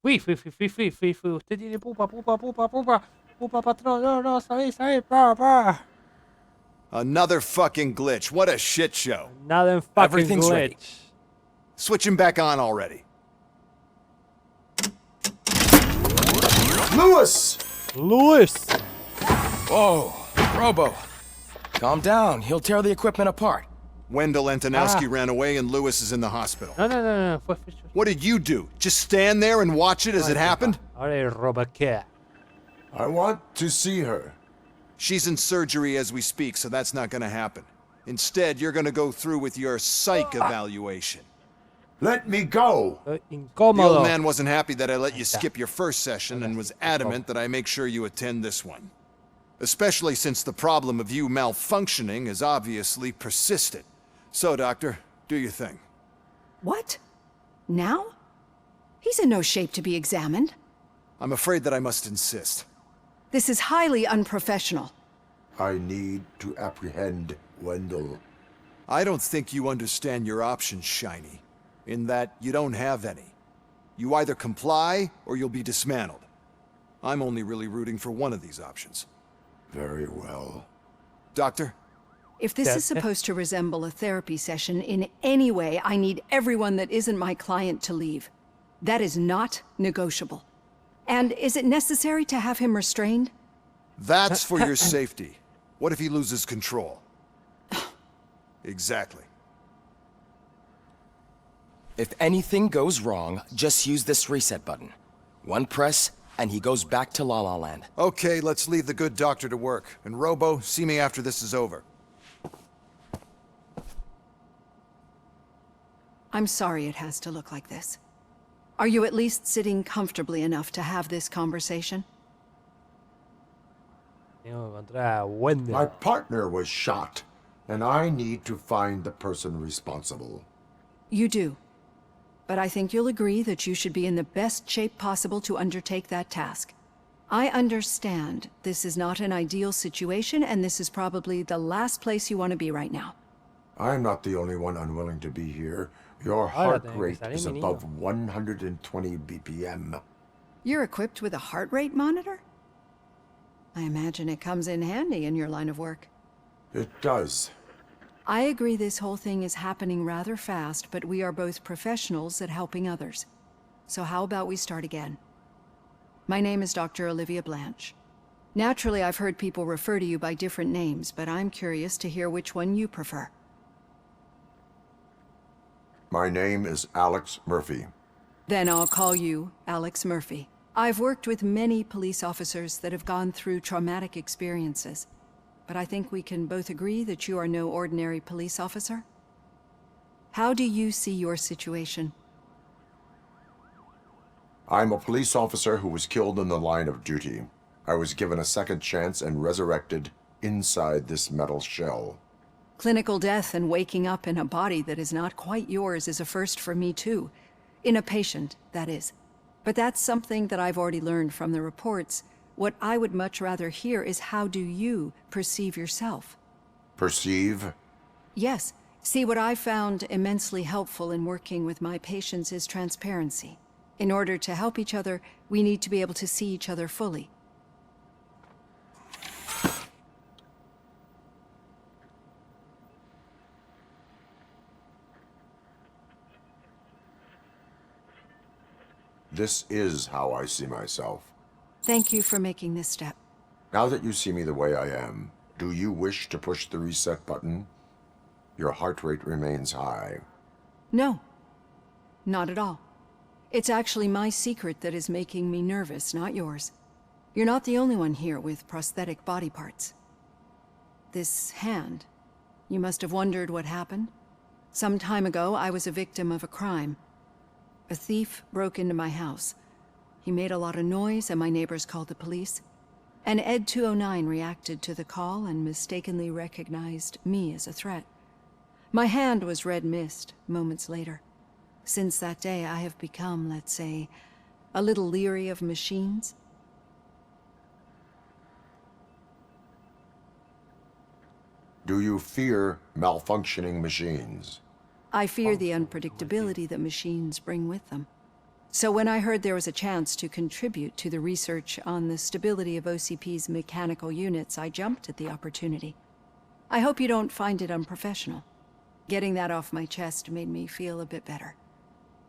Fui. Usted tiene pupa. Pupa, patrón. No, sabéis, pa. Another fucking glitch. What a shit show. Nada en fucking Everything's glitch. ready. Switch him back on already. Lewis! Whoa, Robo. Calm down. He'll tear the equipment apart. Wendell Antonowski ran away and Lewis is in the hospital. No. Fue. What did you do? Just stand there and watch it as it happened? Ahora es Robocop. I want to see her. She's in surgery as we speak, so that's not gonna happen. Instead, you're gonna go through with your psych evaluation. Let me go! The Incómodo. old man wasn't happy that I let you skip your first session and was adamant that I make sure you attend this one. Especially since the problem of you malfunctioning is obviously persistent. So, Doctor, do your thing. What? Now? He's in no shape to be examined. I'm afraid that I must insist. This is highly unprofessional. I need to apprehend Wendell. I don't think you understand your options, Shiny. In that you don't have any. You either comply or you'll be dismantled. I'm only really rooting for one of these options. Very well. Doctor? If this is supposed to resemble a therapy session in any way, I need everyone that isn't my client to leave. That is not negotiable. And is it necessary to have him restrained? That's for your safety. What if he loses control? Exactly. If anything goes wrong, just use this reset button. One press, and he goes back to La La Land. Okay, let's leave the good doctor to work. And Robo, see me after this is over. I'm sorry it has to look like this. Are you at least sitting comfortably enough to have this conversation? Tengo que encontrar a Wendell. My partner was shot, and I need to find the person responsible. You do. But I think you'll agree that you should be in the best shape possible to undertake that task. I understand this is not an ideal situation, and this is probably the last place you want to be right now. I'm not the only one unwilling to be here. Your heart tengo que rate salir, is mi niño. above 120 BPM. You're equipped with a heart rate monitor? I imagine it comes in handy in your line of work. It does. I agree this whole thing is happening rather fast, but we are both professionals at helping others. So how about we start again? My name is Dr. Olivia Blanche. Naturally, I've heard people refer to you by different names, but I'm curious to hear which one you prefer. My name is Alex Murphy. Then I'll call you Alex Murphy. I've worked with many police officers that have gone through traumatic experiences, but I think we can both agree that you are no ordinary police officer. How do you see your situation? I'm a police officer who was killed in the line of duty. I was given a second chance and resurrected inside this metal shell. Clinical death and waking up in a body that is not quite yours is a first for me too. In a patient, that is. But that's something that I've already learned from the reports. What I would much rather hear is how do you perceive yourself? Perceive? Yes. See, what I found immensely helpful in working with my patients is transparency. In order to help each other, we need to be able to see each other fully. This is how I see myself. Thank you for making this step. Now that you see me the way I am, do you wish to push the reset button? Your heart rate remains high. No, not at all. It's actually my secret that is making me nervous, not yours. You're not the only one here with prosthetic body parts. This hand, you must have wondered what happened. Some time ago, I was a victim of a crime. A thief broke into my house. He made a lot of noise and my neighbors called the police. And Ed 209 reacted to the call and mistakenly recognized me as a threat. My hand was red mist moments later. Since that day, I have become, let's say, a little leery of machines. Do you fear malfunctioning machines? I fear the unpredictability that machines bring with them. So when I heard there was a chance to contribute to the research on the stability of OCP's mechanical units, I jumped at the opportunity. I hope you don't find it unprofessional. Getting that off my chest made me feel a bit better.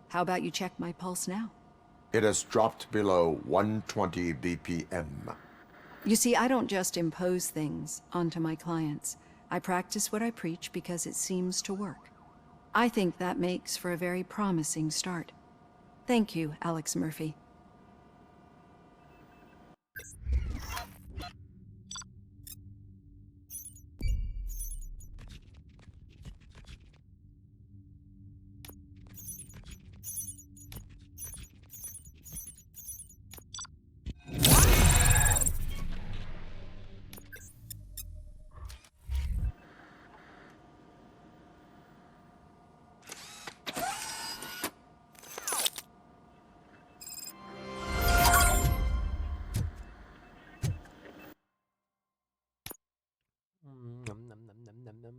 How about you check my pulse now? It has dropped below 120 BPM. You see, I don't just impose things onto my clients. I practice what I preach because it seems to work. I think that makes for a very promising start. Thank you, Alex Murphy. Nom, nom, nom, nom, nom, nom.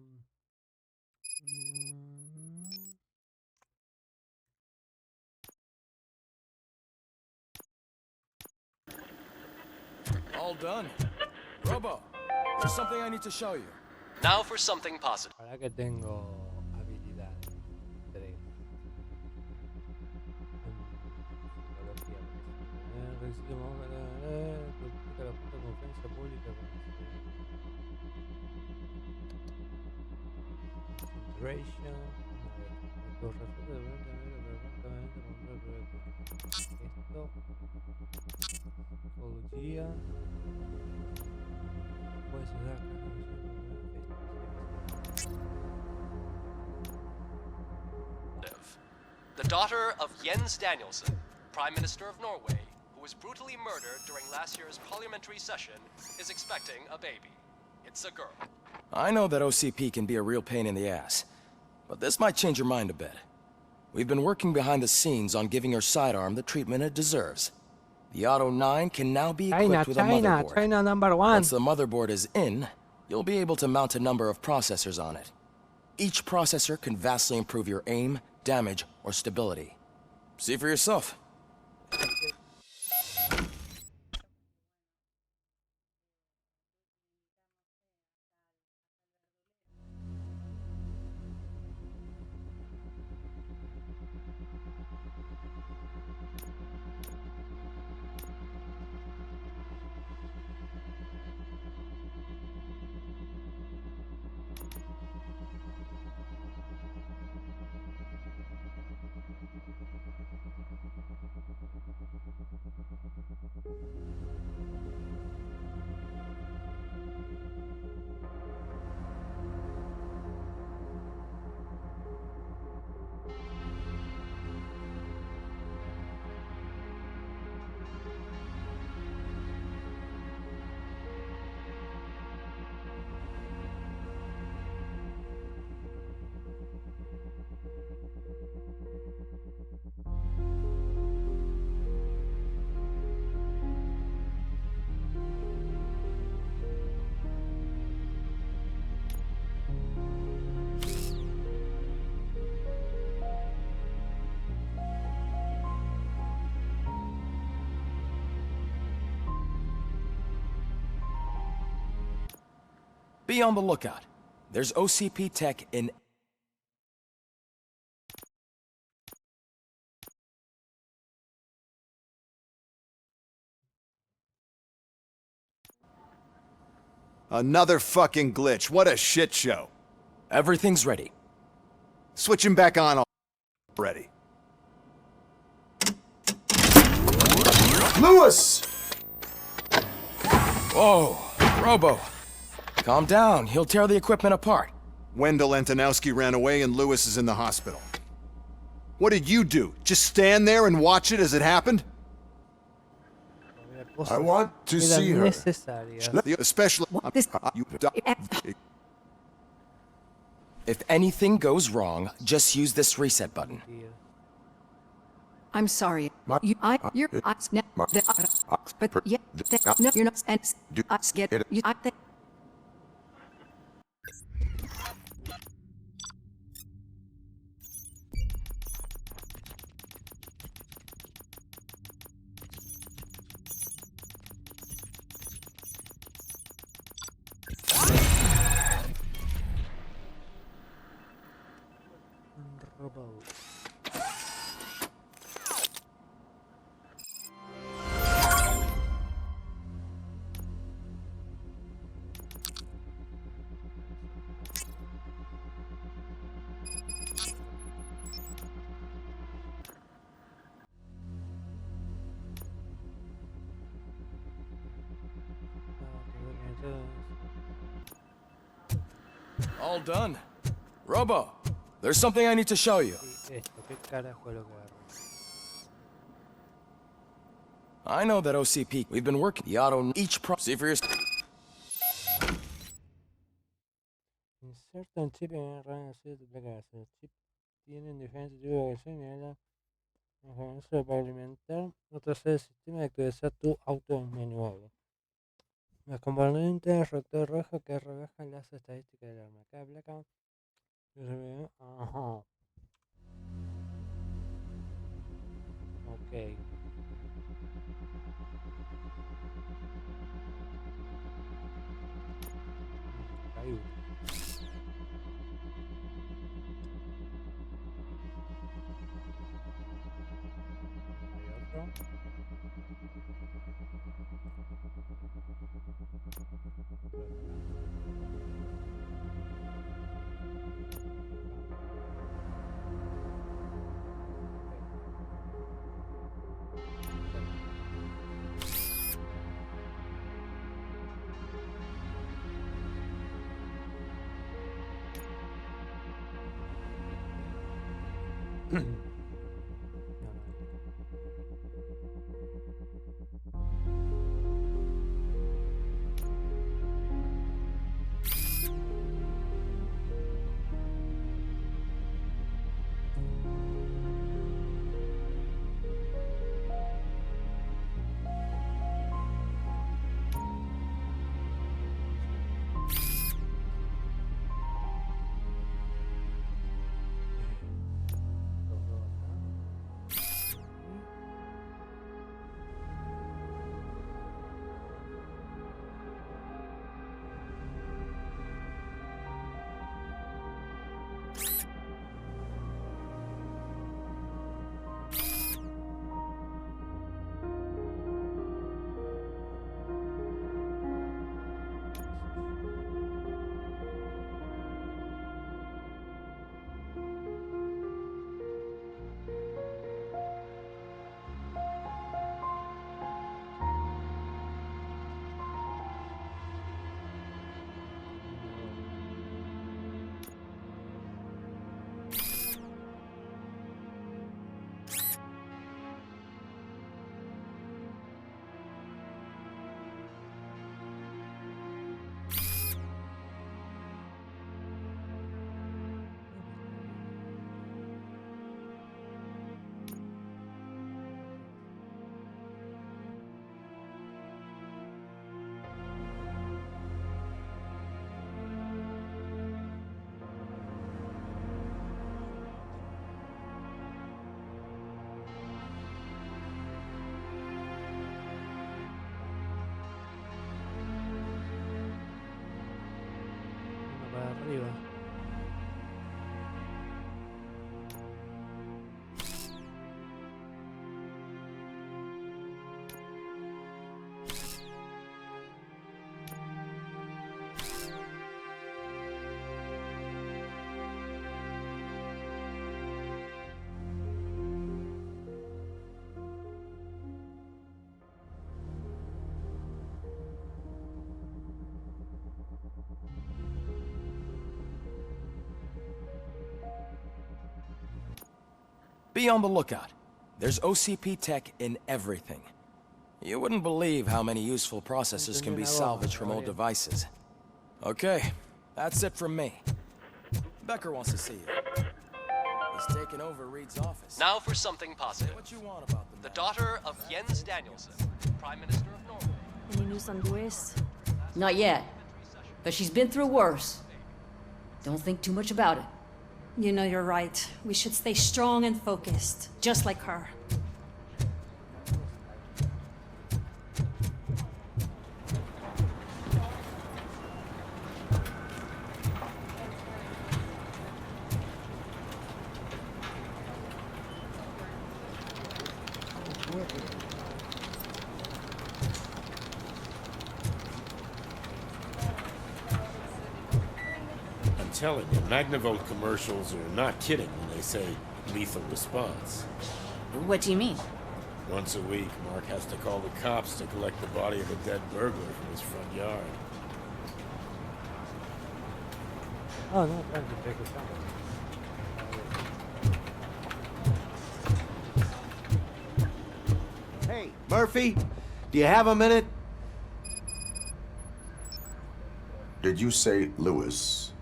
All done. Robo, there's something I need to show you. Now for something positive. Ahora que tengo habilidad 3. Duplica la punta de confianza pública. Concentration. Esto. Psicología. Puedes usar. The daughter of Jens Danielson, Prime Minister of Norway, who was brutally murdered during last year's parliamentary session, is expecting a baby. It's a girl. I know that OCP can be a real pain in the ass, but this might change your mind a bit. We've been working behind the scenes on giving her sidearm the treatment it deserves. The Auto 9 can now be equipped with a motherboard. China number 1. Once the motherboard is in, you'll be able to mount a number of processors on it. Each processor can vastly improve your aim, damage, or stability. See for yourself. Be on the lookout. There's OCP tech in... Another fucking glitch. What a shit show. Everything's ready. Switch him back on already. Lewis! Whoa, Robo. Calm down, he'll tear the equipment apart. Wendell Antonowski ran away and Lewis is in the hospital. What did you do? Just stand there and watch it as it happened? I want to see her. Especially... If anything goes wrong, just use this reset button. I'm sorry. But yeah, no, you're not. And get you. Robo. All done. Robo, there's something I need to show you. Esto, ¿qué carajo es lo que agarró? I know that OCP. We've been working the auto each pro. See for yourself. Inserta un chip en el rango de duplicarse. El chip tiene diferentes tipos de señales para alimentar otra serie de sistemas y actualizar tu auto manual. Los componentes rotor rojo que rebajan las estadísticas del arma. Cada placa. Ajá. Ok. Hay uno. Hay otro. Para arriba. Be on the lookout. There's OCP tech in everything. You wouldn't believe how many useful processes can be salvaged from old devices. Okay, that's it from me. Becker wants to see you. He's taken over Reed's office. Now for something Say positive. what you want about The daughter of Jens Danielson, Prime Minister of Norway. Any news on Luis? Not yet, but she's been through worse. Don't think too much about it. You know you're right. We should stay strong and focused, just like her. I'm telling you, Magnavolt commercials are not kidding when they say lethal response. What do you mean? Once a week, Mark has to call the cops to collect the body of a dead burglar from his front yard. Oh, no, tranqui, estoy escuchando. Hey, Murphy, do you have a minute? Did you say Lewis?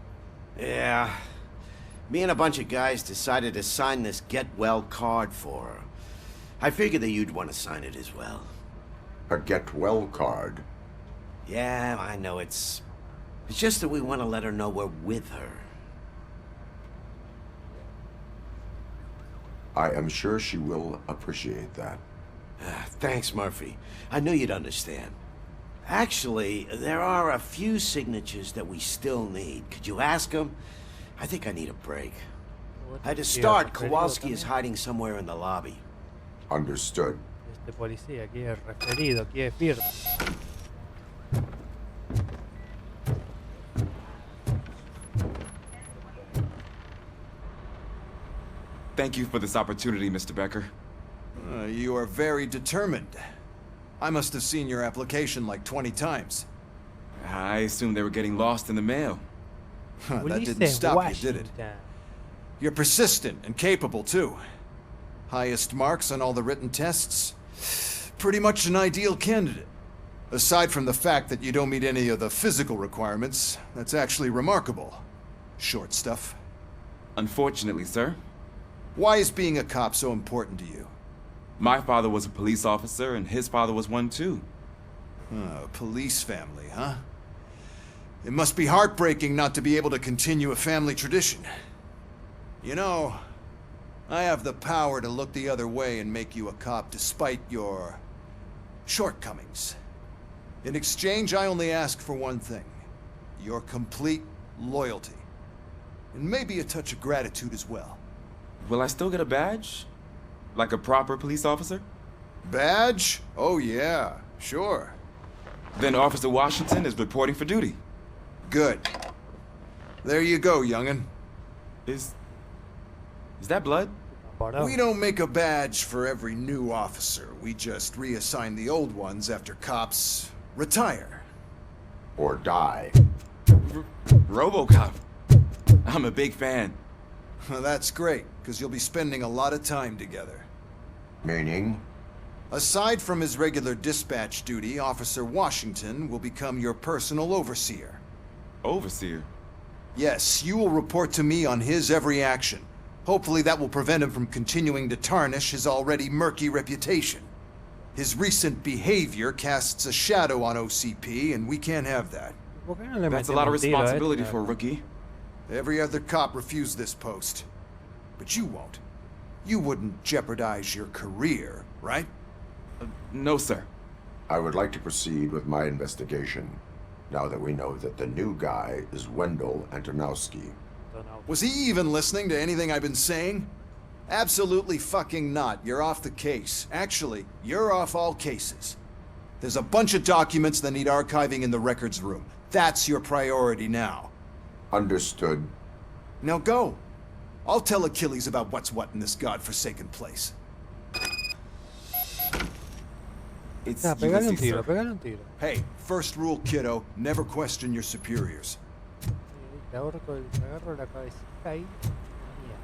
Yeah. Me and a bunch of guys decided to sign this get well card for her. I figured that you'd want to sign it as well. A get well card? Yeah, I know it's just that we want to let her know we're with her. I am sure she will appreciate that. Thanks, Murphy. I knew you'd understand. Actually, there are a few signatures that we still need. Could you ask them? I think I need a break. To start, Kowalski is hiding somewhere in the lobby. Understood. Este policía quiere referido, quiere firma. Thank you for this opportunity, Mr. Becker. You are very determined. I must have seen your application like 20 times. I assumed they were getting lost in the mail. That didn't stop you, did it? You're persistent and capable, too. Highest marks on all the written tests. Pretty much an ideal candidate. Aside from the fact that you don't meet any of the physical requirements, that's actually remarkable. Short stuff. Unfortunately, sir. Why is being a cop so important to you? My father was a police officer, and his father was one, too. Police family, huh? It must be heartbreaking not to be able to continue a family tradition. You know, I have the power to look the other way and make you a cop despite your shortcomings. In exchange, I only ask for one thing. Your complete loyalty. And maybe a touch of gratitude as well. Will I still get a badge? Like a proper police officer? Badge? Oh yeah, sure. Then Officer Washington is reporting for duty. Good. There you go, young'un. Is that blood? We don't make a badge for every new officer. We just reassign the old ones after cops retire. Or die. Robocop. I'm a big fan. That's great, because you'll be spending a lot of time together. Meaning? Aside from his regular dispatch duty, Officer Washington will become your personal overseer. Overseer? Yes, you will report to me on his every action. Hopefully that will prevent him from continuing to tarnish his already murky reputation. His recent behavior casts a shadow on OCP, and we can't have that. That's a lot of responsibility for a rookie. Every other cop refused this post. But you won't. You wouldn't jeopardize your career, right? No, sir. I would like to proceed with my investigation, now that we know that the new guy is Wendell Antonowski. Was he even listening to anything I've been saying? Absolutely fucking not. You're off the case. Actually, you're off all cases. There's a bunch of documents that need archiving in the records room. That's your priority now. Understood. Now go. I'll tell Achilles about what's what in this godforsaken place. It's Pegale un Ulysses, tiro, sir. pegale un tiro. Hey, first rule, kiddo, never question your superiors. Te agarro la cabecita ahí. Mía.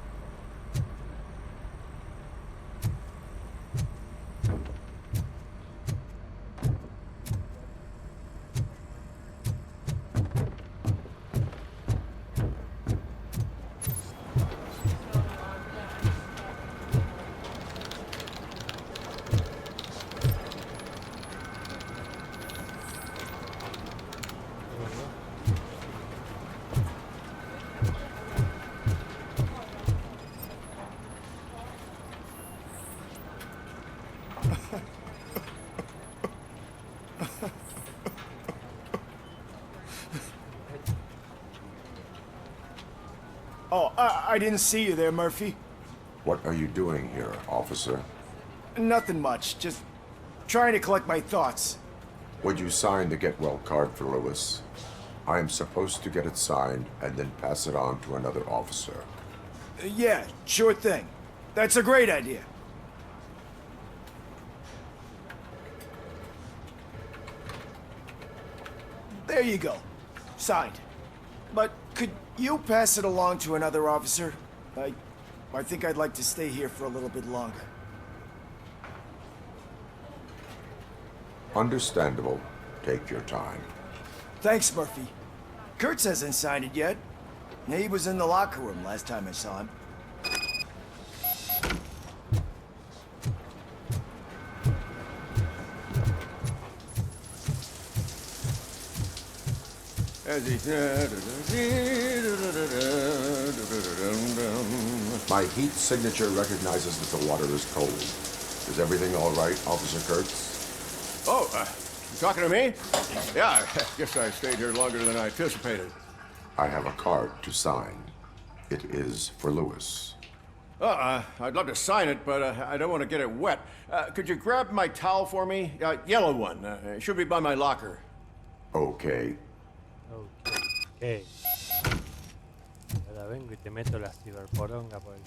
Oh, I didn't see you there, Murphy. What are you doing here, officer? Nothing much. Just trying to collect my thoughts. Would you sign the get well card for Lewis? I am supposed to get it signed and then pass it on to another officer. Yeah, sure thing. That's a great idea. There you go. Signed. But could you pass it along to another officer? I think I'd like to stay here for a little bit longer. Understandable. Take your time. Thanks, Murphy. Kurtz hasn't signed it yet. He was in the locker room last time I saw him. My heat signature recognizes that the water is cold. Is everything all right, Officer Kurtz? Oh, you talking to me? Yeah, I guess I stayed here longer than I anticipated. I have a card to sign. It is for Lewis. I'd love to sign it, but I don't want to get it wet. Could you grab my towel for me? Yellow one. It should be by my locker. Okay. Ok. Ahora vengo y te meto la ciberporonga por el...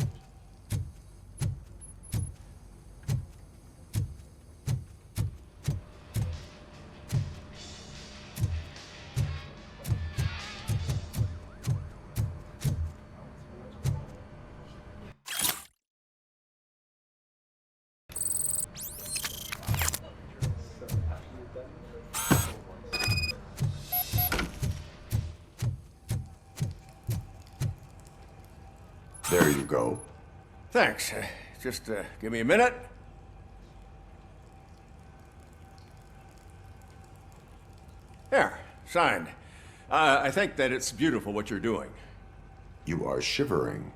There you go. Thanks. Just give me a minute. There, signed. I think that it's beautiful what you're doing. You are shivering.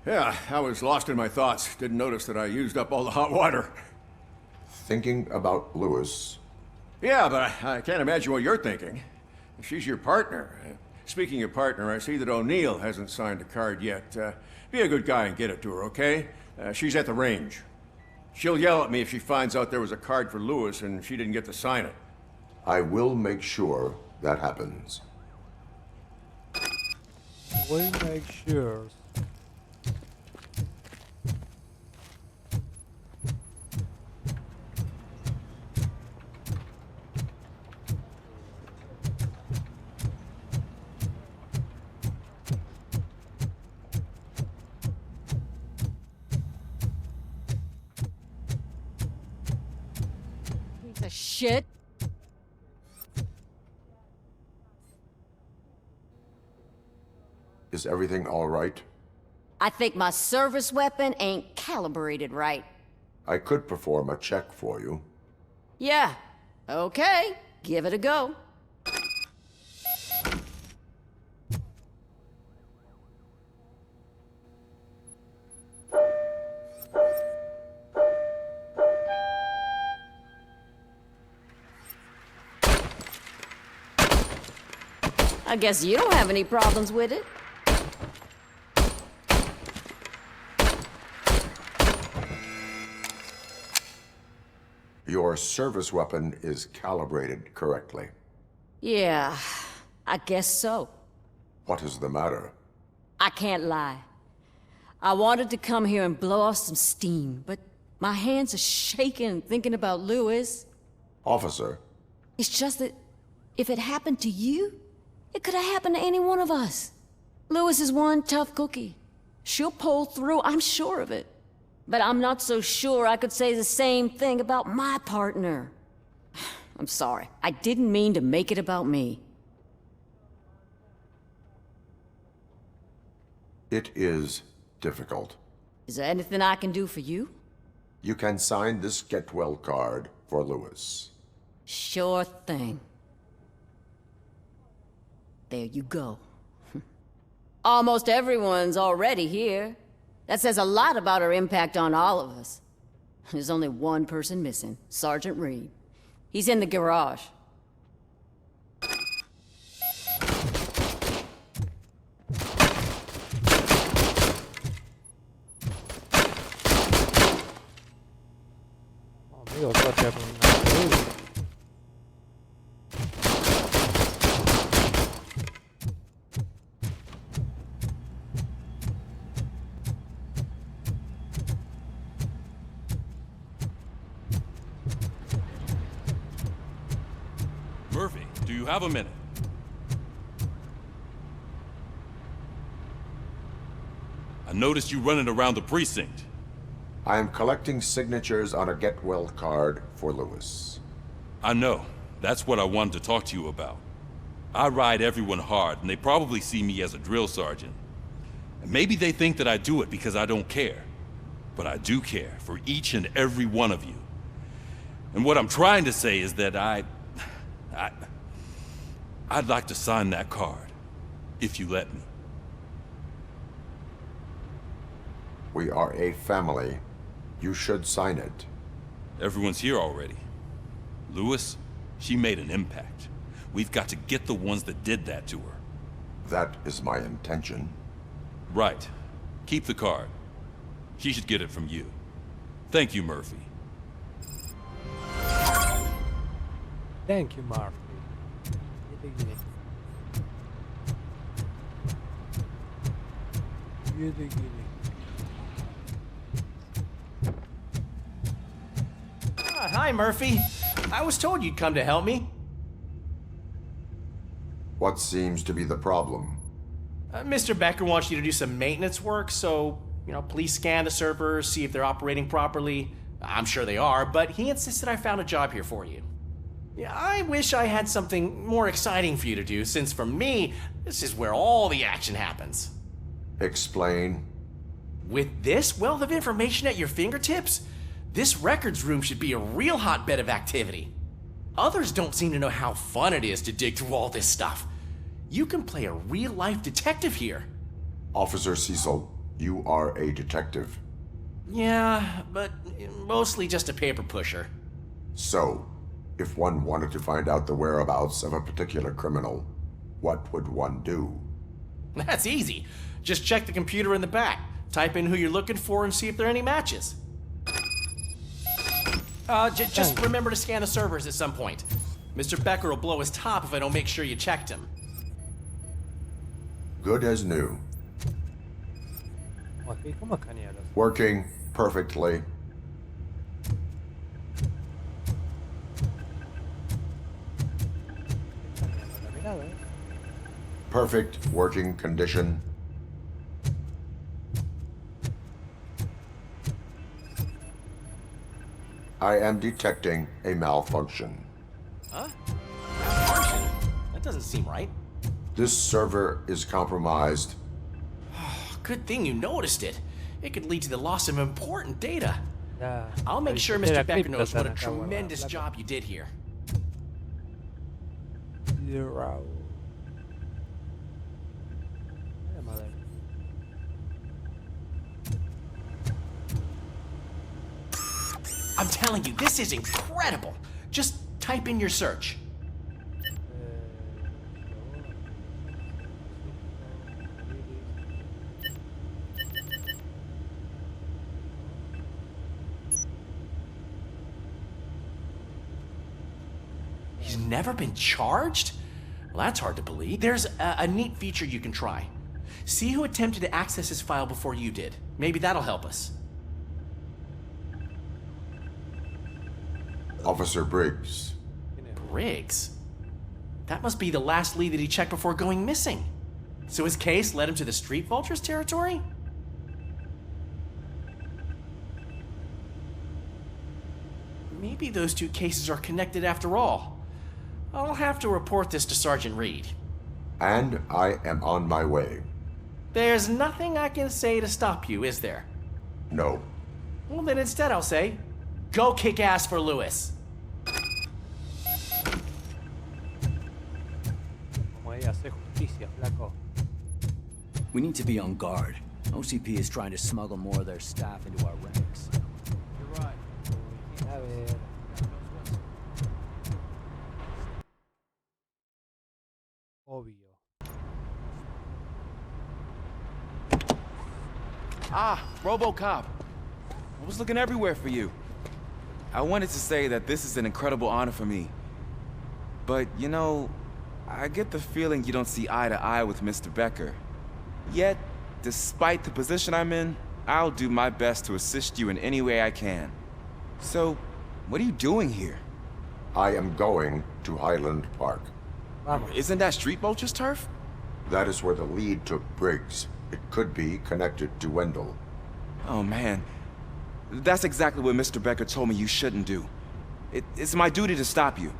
Yeah, I was lost in my thoughts. Didn't notice that I used up all the hot water. Thinking about Lewis. Yeah, but I can't imagine what you're thinking. She's your partner. Speaking of partner, I see that O'Neill hasn't signed a card yet. Be a good guy and get it to her, okay? She's at the range. She'll yell at me if she finds out there was a card for Lewis and she didn't get to sign it. I will make sure that happens. We'll make sure. Piece of shit. Is everything all right? I think my service weapon ain't calibrated right. I could perform a check for you. Yeah. Okay. Give it a go. I guess you don't have any problems with it. Your service weapon is calibrated correctly. Yeah, I guess so. What is the matter? I can't lie. I wanted to come here and blow off some steam, but my hands are shaking thinking about Lewis. Officer, It's just that if it happened to you, it could have happened to any one of us. Lewis is one tough cookie. She'll pull through, I'm sure of it. But I'm not so sure I could say the same thing about my partner. I'm sorry. I didn't mean to make it about me. it is difficult. Is there anything I can do for you? You can sign this get well card for Lewis. Sure thing. There you go. Almost everyone's already here. That says a lot about her impact on all of us. There's only one person missing, Sergeant Reed. He's in the garage. Digo, todo sea con una película. Murphy, do you have a minute? I noticed you running around the precinct. I am collecting signatures on a get well card for Lewis. I know. That's what I wanted to talk to you about. I ride everyone hard, and they probably see me as a drill sergeant. And maybe they think that I do it because I don't care. But I do care for each and every one of you. And what I'm trying to say is that I'd like to sign that card, if you let me. We are a family. You should sign it. Everyone's here already. Lewis, she made an impact. We've got to get the ones that did that to her. That is my intention. Right. Keep the card. She should get it from you. Thank you, Murphy. Thank you, Murphy. Hi, Murphy. I was told you'd come to help me. What seems to be the problem? Mr. Becker wants you to do some maintenance work, so, please scan the servers, see if they're operating properly. I'm sure they are, but he insisted I found a job here for you. Yeah, I wish I had something more exciting for you to do, since for me, this is where all the action happens. Explain. With this wealth of information at your fingertips, this records room should be a real hotbed of activity. Others don't seem to know how fun it is to dig through all this stuff. You can play a real-life detective here. Officer Cecil, you are a detective. Yeah, but mostly just a paper pusher. So, if one wanted to find out the whereabouts of a particular criminal, what would one do? That's easy. Just check the computer in the back, type in who you're looking for, and see if there are any matches. Just remember to scan the servers at some point. Mr. Becker will blow his top if I don't make sure you checked him. Good as new. Working perfectly. Perfect working condition. I am detecting a malfunction. Huh? Malfunction? That doesn't seem right. This server is compromised. Good thing you noticed it. It could lead to the loss of important data. Yeah. I'll make sure Mr. Becker knows what a tremendous job you did here. I'm telling you, this is incredible. Just type in your search. He's never been charged? Well, that's hard to believe. There's a neat feature you can try. See who attempted to access his file before you did. Maybe that'll help us. Officer Briggs. Briggs? That must be the last lead that he checked before going missing. So his case led him to the Street Vultures territory? Maybe those two cases are connected after all. I'll have to report this to Sergeant Reed. And I am on my way. There's nothing I can say to stop you, is there? No. Well, then instead I'll say, go kick ass for Lewis. We need to be on guard. OCP is trying to smuggle more of their staff into our ranks. You're right. Obvio. Ah, Robocop. I was looking everywhere for you. I wanted to say that this is an incredible honor for me. But, you know, I get the feeling you don't see eye to eye with Mr. Becker. Yet, despite the position I'm in, I'll do my best to assist you in any way I can. So, what are you doing here? I am going to Highland Park. Isn't that Street Vulture's turf? That is where the lead took Briggs. It could be connected to Wendell. Oh man, that's exactly what Mr. Becker told me you shouldn't do. It's my duty to stop you.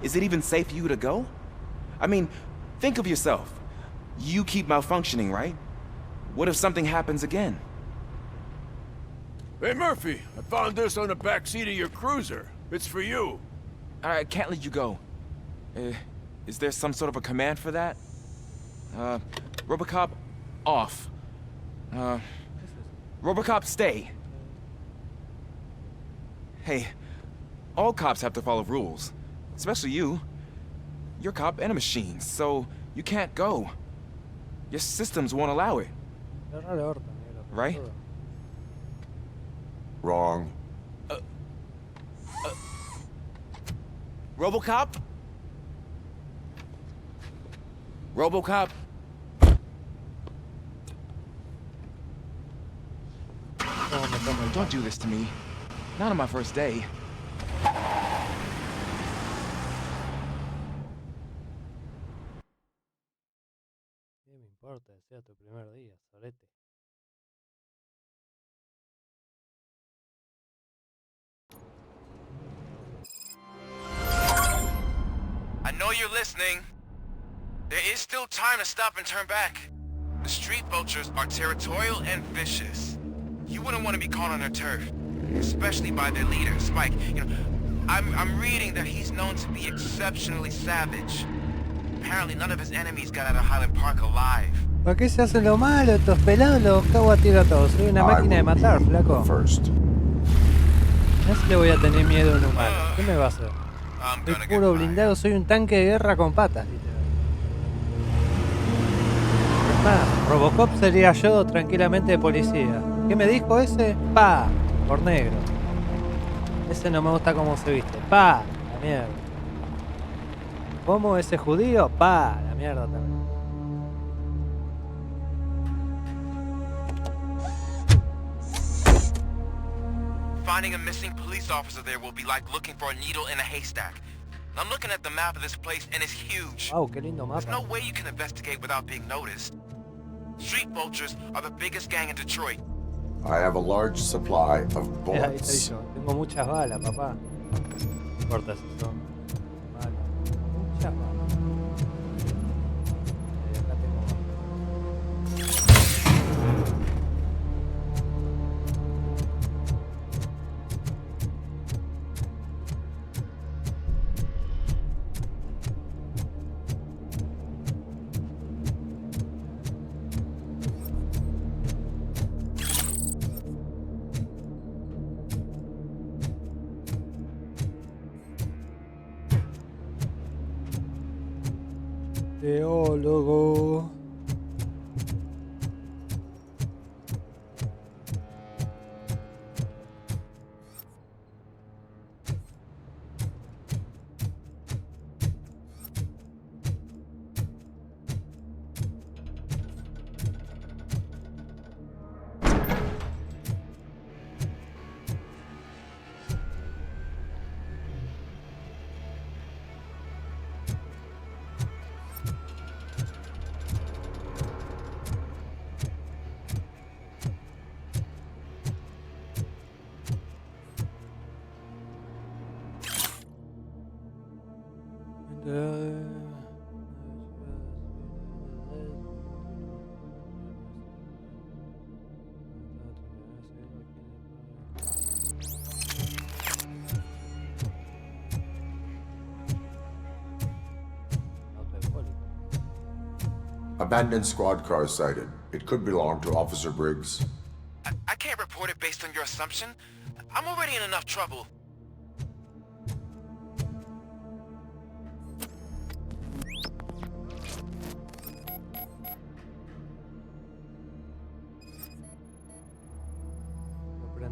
Is it even safe for you to go? I mean, think of yourself. You keep malfunctioning, right? What if something happens again? Hey, Murphy, I found this on the back seat of your cruiser. It's for you. I can't let you go. Is there some sort of a command for that? Robocop, off. Robocop, stay. Hey, all cops have to follow rules. Especially you. You're a cop and a machine, so you can't go. Your systems won't allow it. Right? Wrong. Robocop? Robocop? Don't do this to me. Not on my first day. ¿Qué me importa? Sea tu primer día, sorete. I know you're listening. There is still time to stop and turn back. The street vultures are territorial and vicious. You wouldn't want to be caught on their turf, especially by their leader, Spike. You know, I'm reading that he's known to be exceptionally savage. Apparently none of his enemies got out of Highland Park alive. ¿Por qué se hacen lo malo? Estos pelados los cago a tiro a todos. Soy una máquina de matar, flaco. No sé si le voy a tener miedo a un humano. ¿Qué me va a hacer? Soy puro blindado, soy un tanque de guerra con patas, literal. Es más, Robocop sería yo tranquilamente de policía. ¿Qué me dijo ese? Pa, por negro. Ese no me gusta cómo se viste. Pa, la mierda. ¿Cómo ese judío? Pa, la mierda también. Finding a missing police officer there will be like looking for a needle in a haystack. I'm looking at the map of this place and it's huge. Wow, qué lindo mapa. There's no way you can investigate without being noticed. Street vultures are the biggest gang in Detroit. I have a large supply of Ahí bullets. estoy yo. Tengo muchas balas, papá. No importa si son balas. Muchas balas. Acá tengo. Teólogo. Abandoned squad car sighted. It could belong to Officer Briggs. I can't report it based on your assumption. I'm already in enough trouble.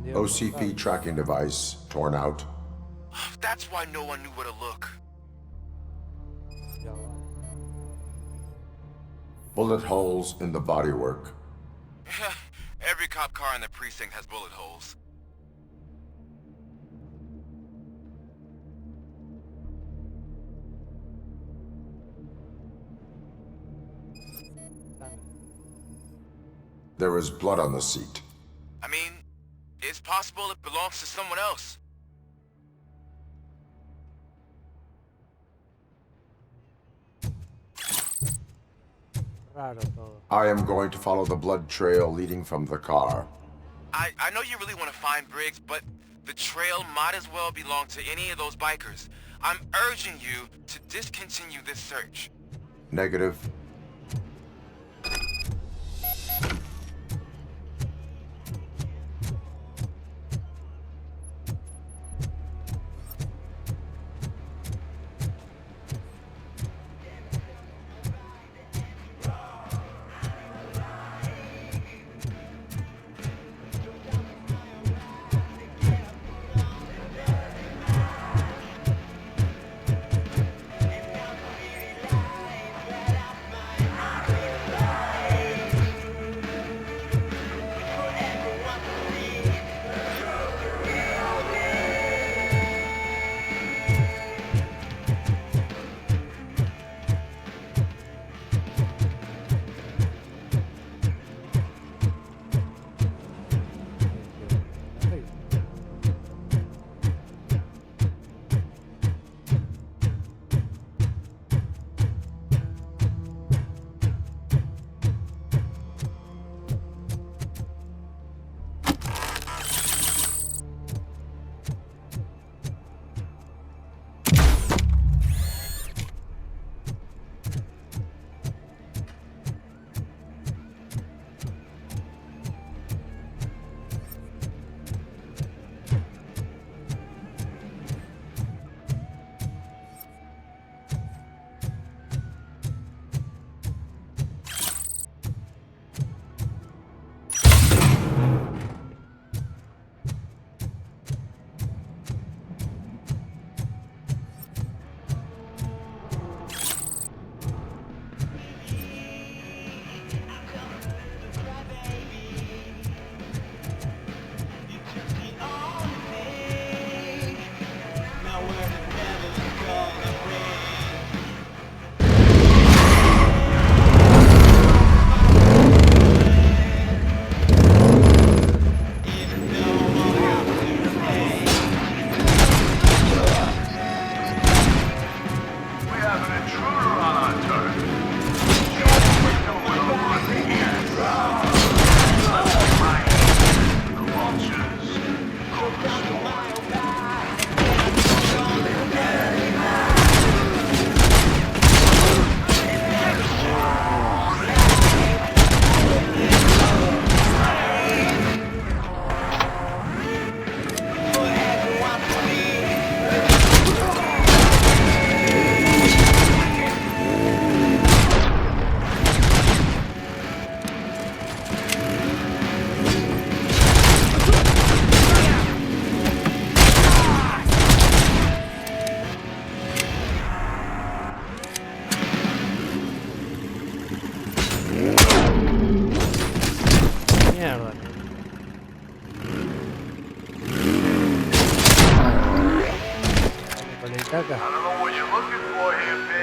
OCP tracking device torn out. That's why no one knew where to look. Bullet holes in the bodywork. Every cop car in the precinct has bullet holes. There is blood on the seat. I mean, it's possible it belongs to someone else. I am going to follow the blood trail leading from the car. I know you really want to find Briggs, but the trail might as well belong to any of those bikers. I'm urging you to discontinue this search. Negative.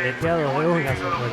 Leteado de una sobre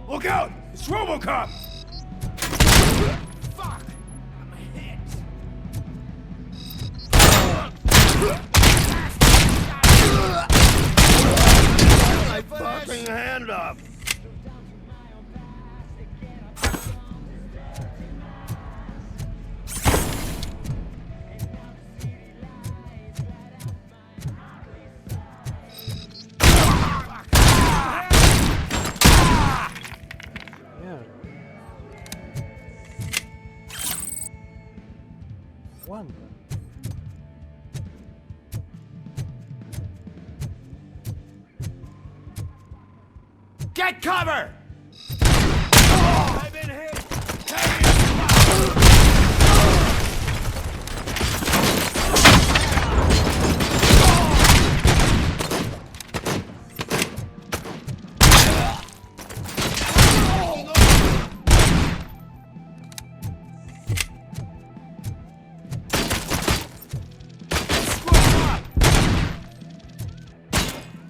Look out! It's Robocop! Fuck! I'm hit! My fucking hand up! One. Get cover! Oh, I've been hit!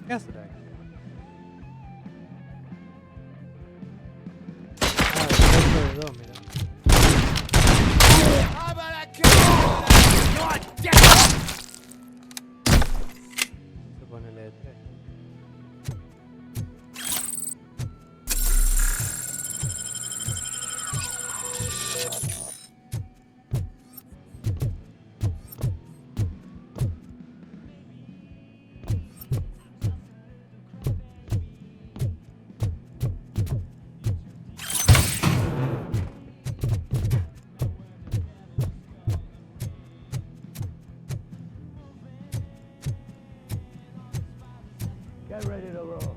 Yesterday. How about I kill you? God damn it! Se pone el E3. Get ready to roll.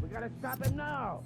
We gotta stop him now.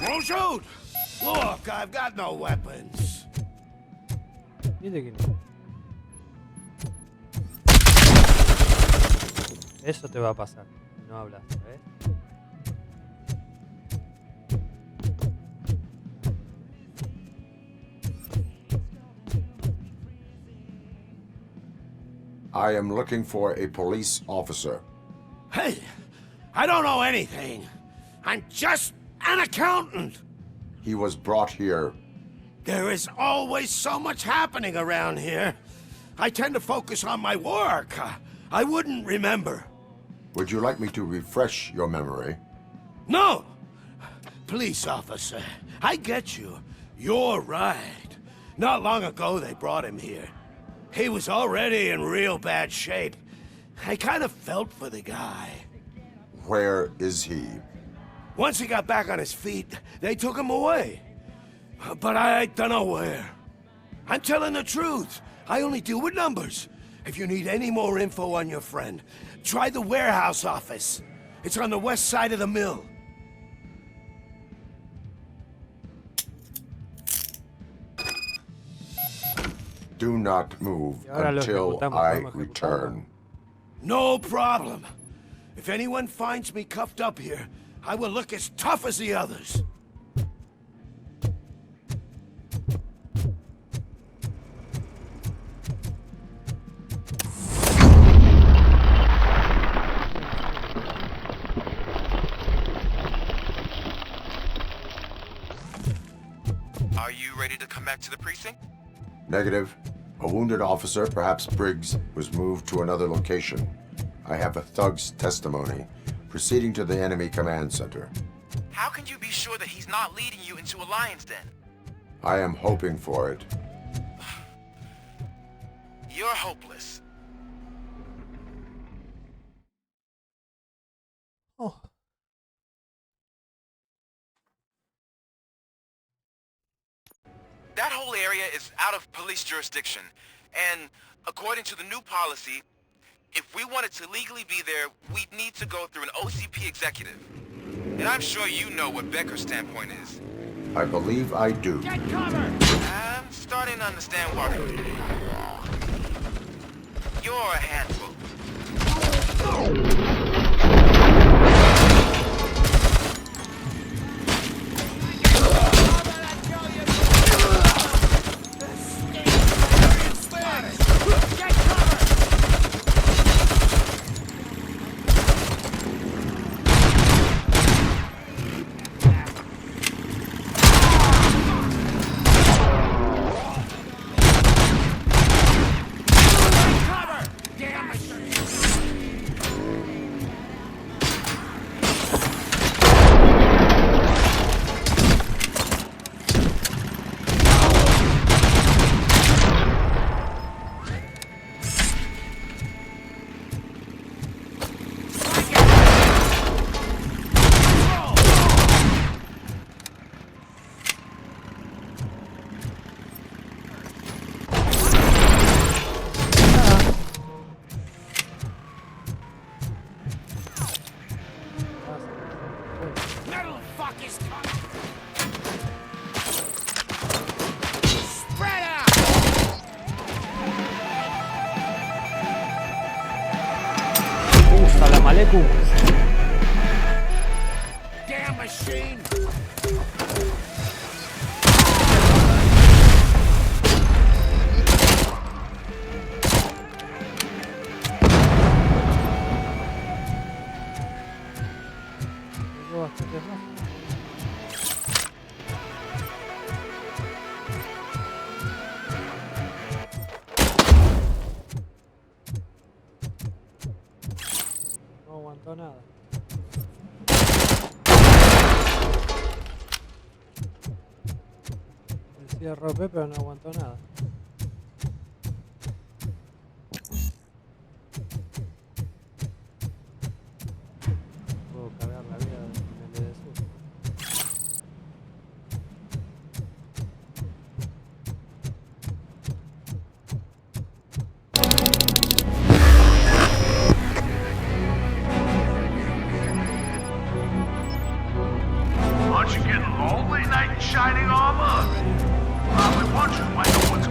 Don't shoot! Look, I've got no weapons. Dile que no. Eso te va a pasar. No hablas, ¿ves? I am looking for a police officer. Hey, I don't know anything. I'm just an accountant. He was brought here. There is always so much happening around here. I tend to focus on my work. I wouldn't remember. Would you like me to refresh your memory? No! police officer. I get you. You're right. Not long ago, they brought him here. He was already in real bad shape. I kind of felt for the guy. Where is he? Once he got back on his feet, they took him away. But I don't know where. I'm telling the truth. I only deal with numbers. If you need any more info on your friend, try the warehouse office. It's on the west side of the mill. Do not move ahora lo until ejecutamos, I vamos a ejecutarlo. return. No problem. If anyone finds me cuffed up here, I will look as tough as the others. Are you ready to come back to the precinct? Negative. A wounded officer, perhaps Briggs, was moved to another location. I have a thug's testimony, proceeding to the enemy command center. How can you be sure that he's not leading you into a lion's den? I am hoping for it. You're hopeless. Oh. That whole area is out of police jurisdiction, and according to the new policy, if we wanted to legally be there, we'd need to go through an OCP executive. And I'm sure you know what Becker's standpoint is. I believe I do. Get cover! I'm starting to understand why. You're a handful. Salam alaikum. Damn machine! Llegó bastante fácil. No aguantó nada. Decía rompe, pero no aguantó nada. Puedo cargar la vida en el de sur. Aren't you getting lonely, knight in shining armor? Probably wondering why no one's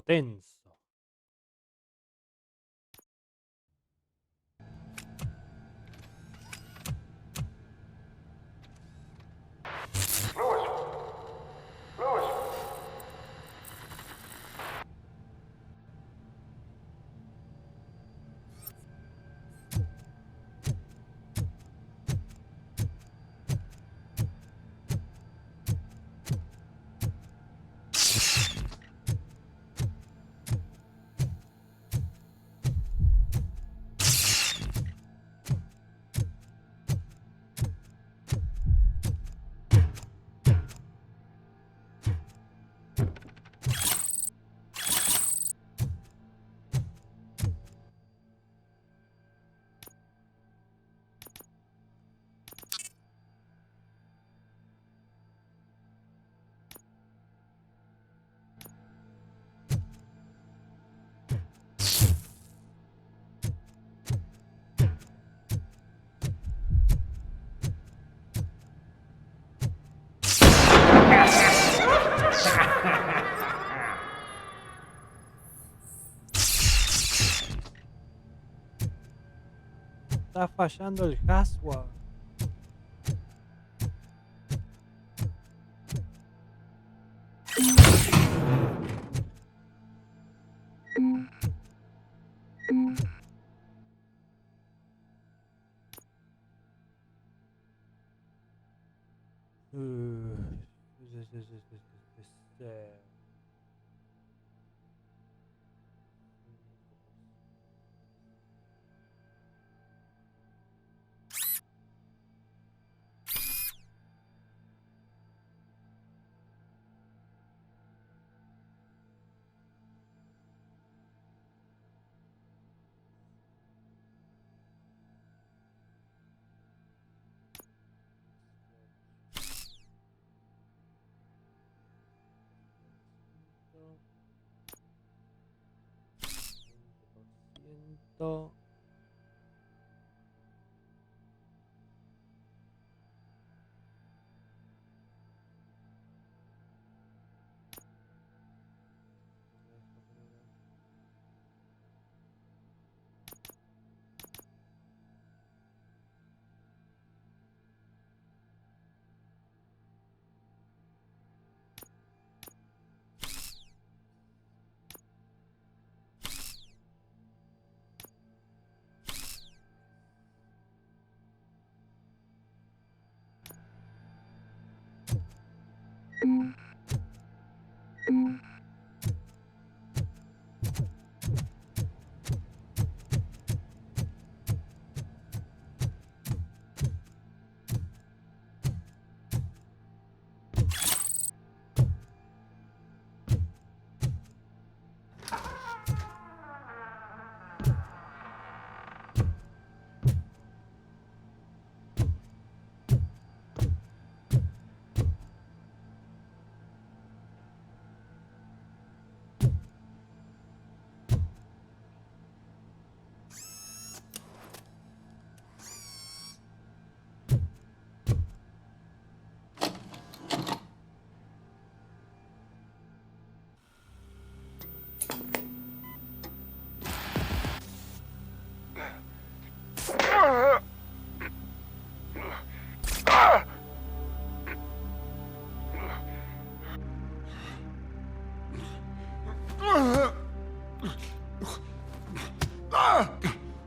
tenso. Está fallando el hardware. Esto.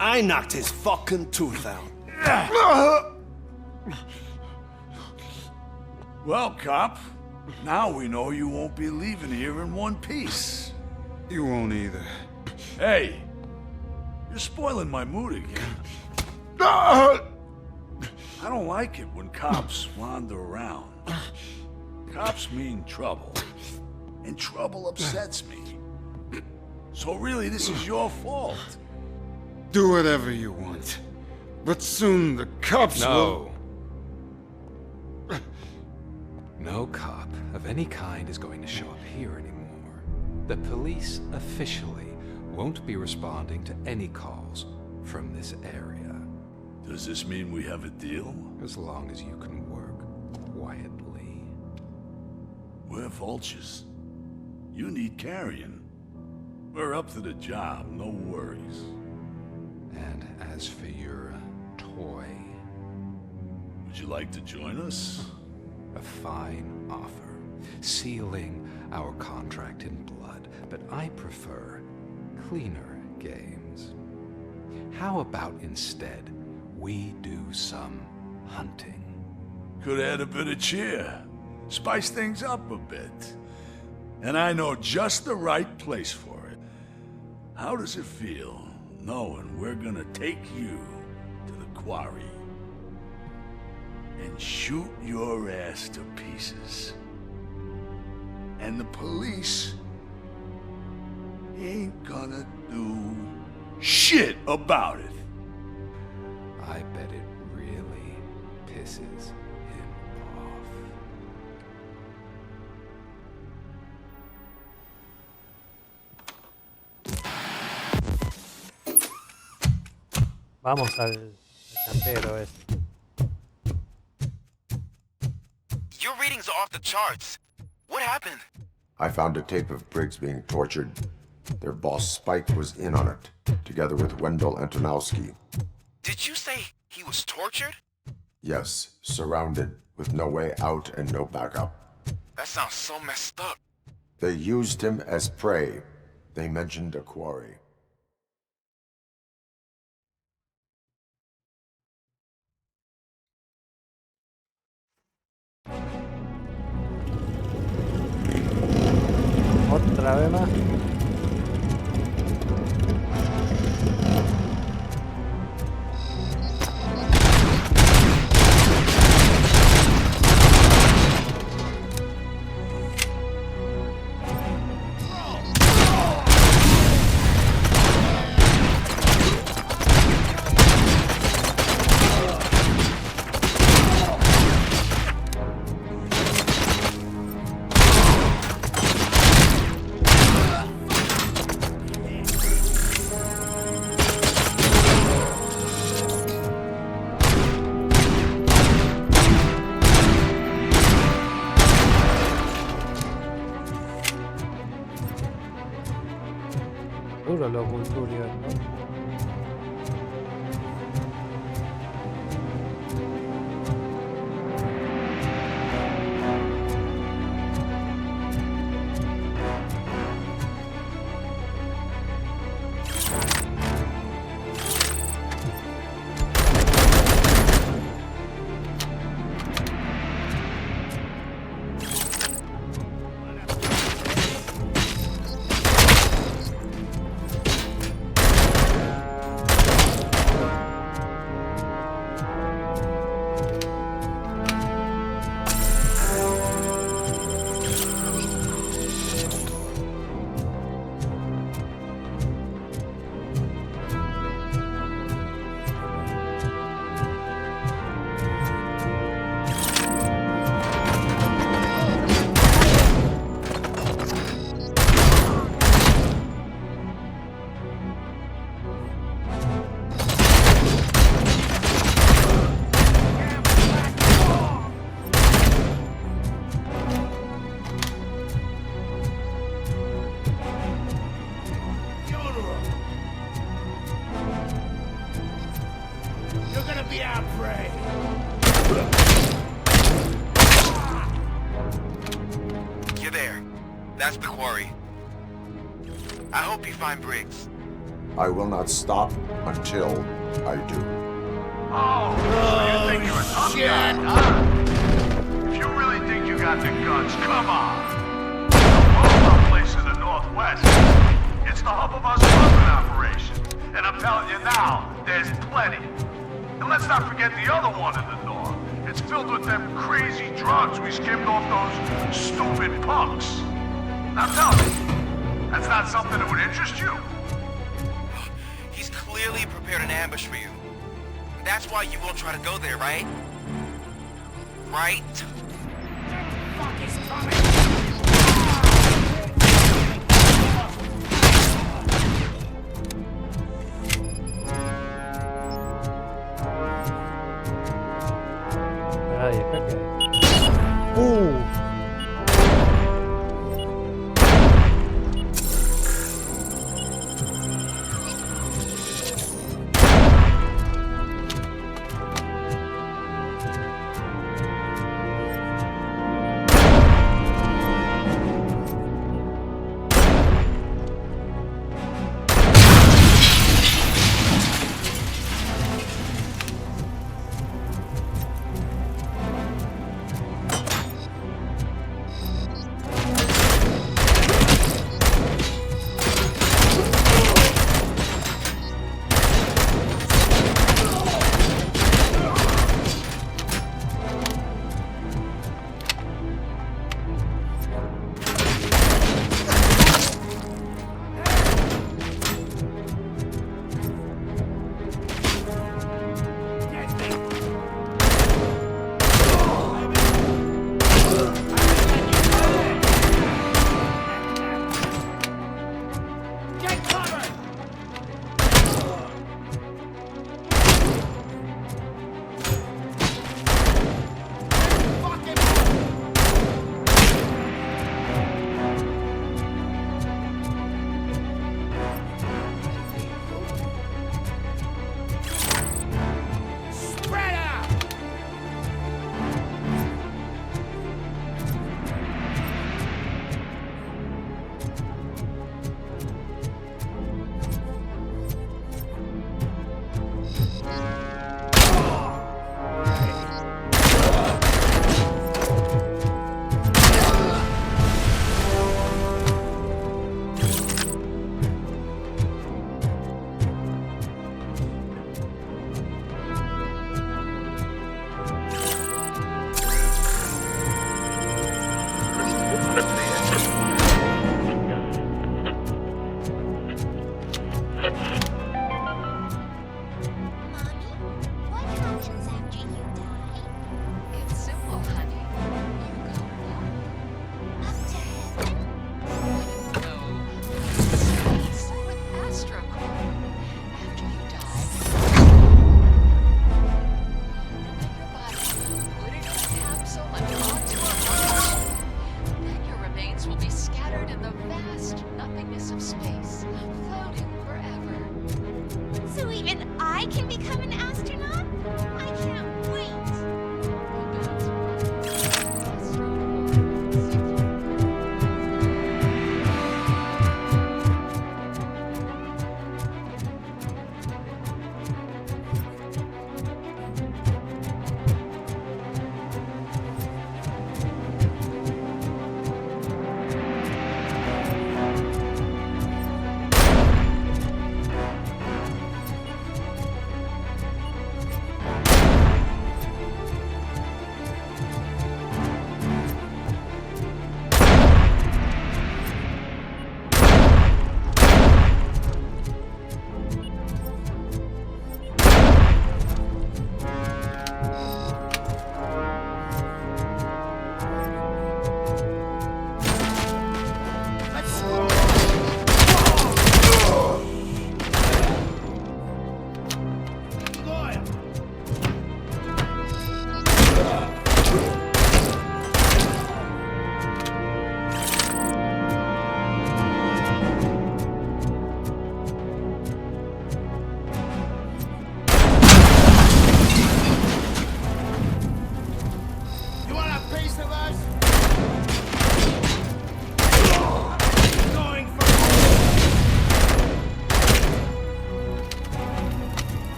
I knocked his fucking tooth out. Well, cop, now we know you won't be leaving here in one piece. You won't either. Hey, you're spoiling my mood again. I don't like it when cops wander around. Cops mean trouble, and trouble upsets me. So really, this is your fault. Do whatever you want. But soon the cops will... No cop of any kind is going to show up here anymore. The police officially won't be responding to any calls from this area. Does this mean we have a deal? As long as you can work quietly. We're vultures. You need carrion. We're up to the job, no worries. And as for your toy... Would you like to join us? A fine offer, sealing our contract in blood, but I prefer cleaner games. How about instead we do some hunting? Could add a bit of cheer, spice things up a bit. And I know just the right place for it. How does it feel, knowing we're gonna take you to the quarry and shoot your ass to pieces? And the police ain't gonna do shit about it. I bet it really pisses him off. Vamos al cantero ese. Your readings are off the charts. What happened? I found a tape of Briggs being tortured. Their boss Spike was in on it, together with Wendell Antonowski. Did you say he was tortured? Yes, surrounded, with no way out and no backup. That sounds so messed up. They used him as prey. They mentioned a quarry. Otra vez más. Duro los culturios, ¿no? You're there. That's the quarry. I hope you find Briggs. I will not stop until I do. Oh, you think you're a tough guy, huh? If you really think you got the guns, come on. Robocop place in the Northwest. It's the hub of our smuggling operation. And I'm telling you now, there's plenty. And let's not forget the other one in the north. It's filled with them crazy drugs we skimmed off those stupid punks. Now tell me, that's not something that would interest you? He's clearly prepared an ambush for you. That's why you won't try to go there, right? Right? Fuck is coming! Get cover! Spread out! So even I can become an astronaut? I can't wait!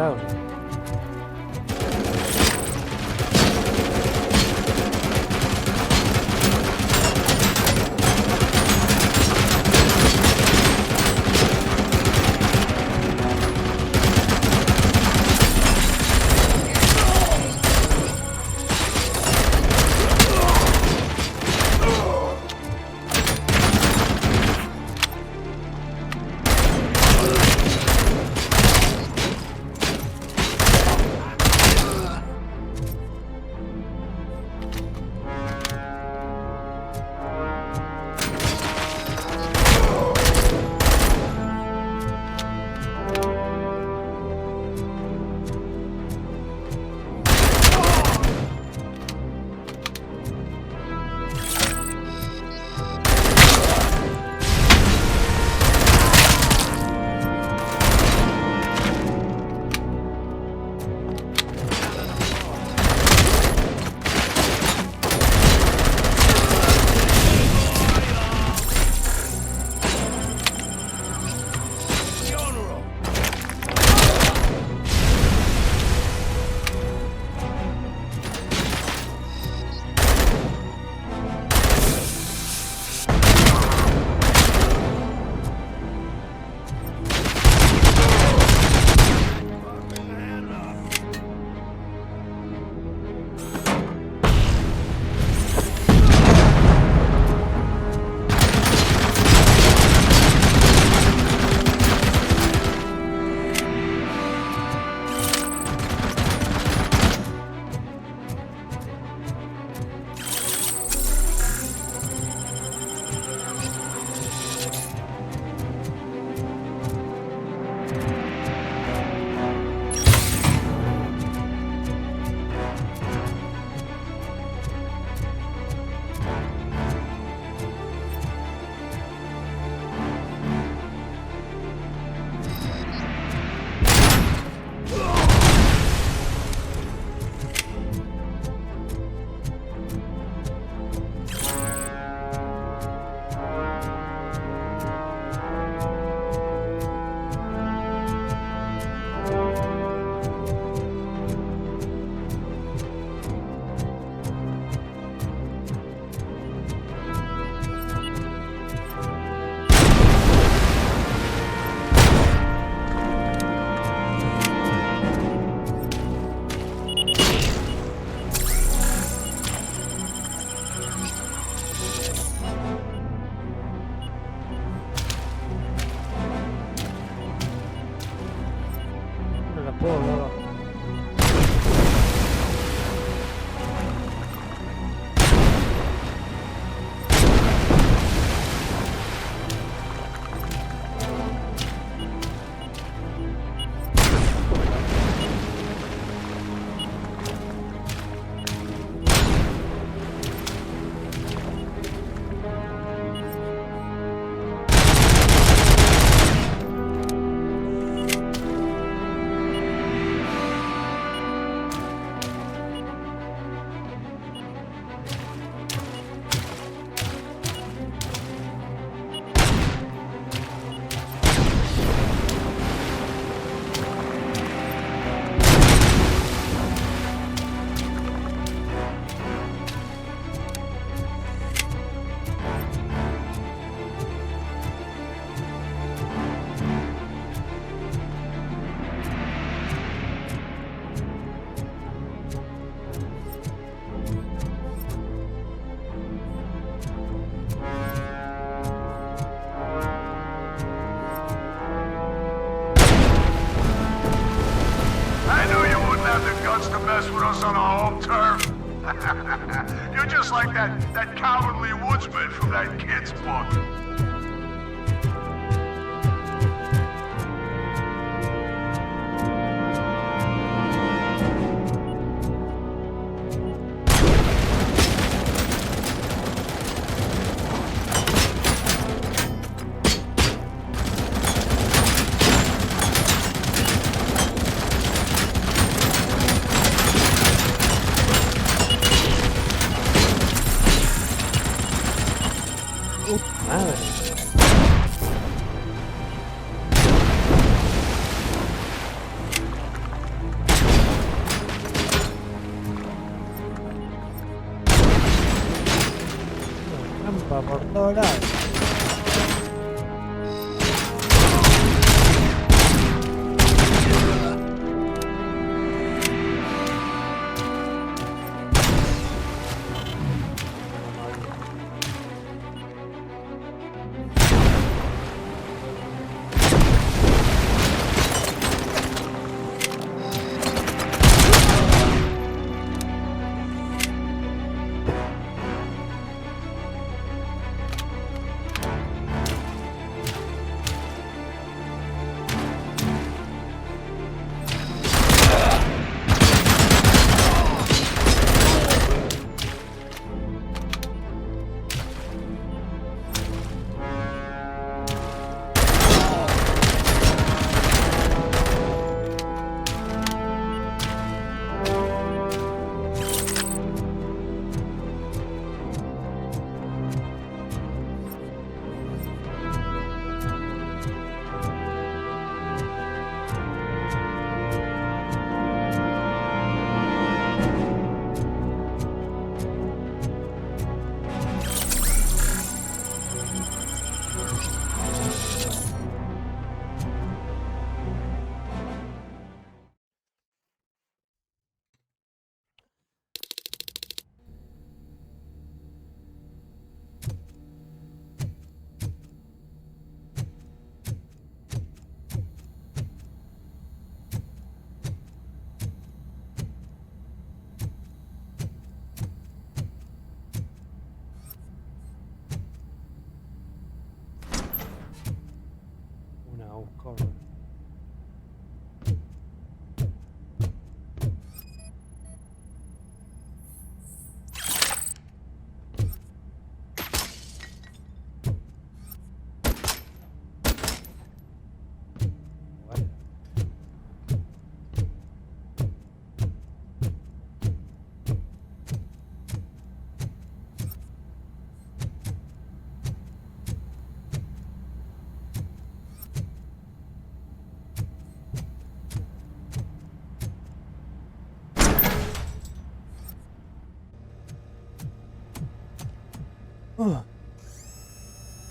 Bravo. puedo ver. mess with us on our home turf. You're just like that cowardly woodsman from that kid's book. Por todos lados.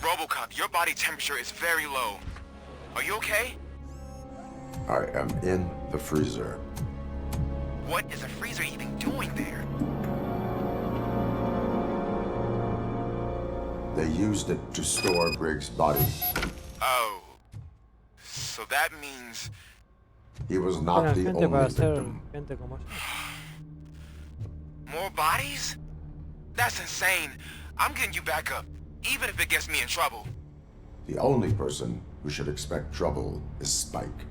Robocop, your body temperature is very low. Are you okay? I am in the freezer. What is a freezer even doing there? They used it to store Briggs' body. Oh. So that means... He was not the gente para only ser victim. gente como yo. More bodies? That's insane. I'm getting you back up, even if it gets me in trouble. The only person who should expect trouble is Spike.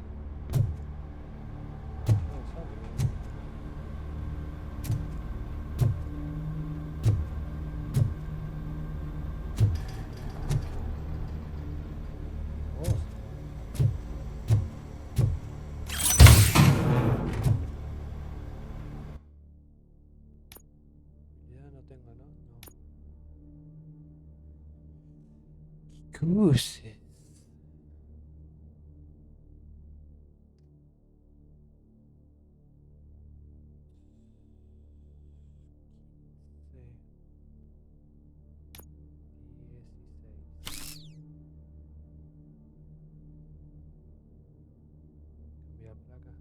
Cruces. Cambiar placa.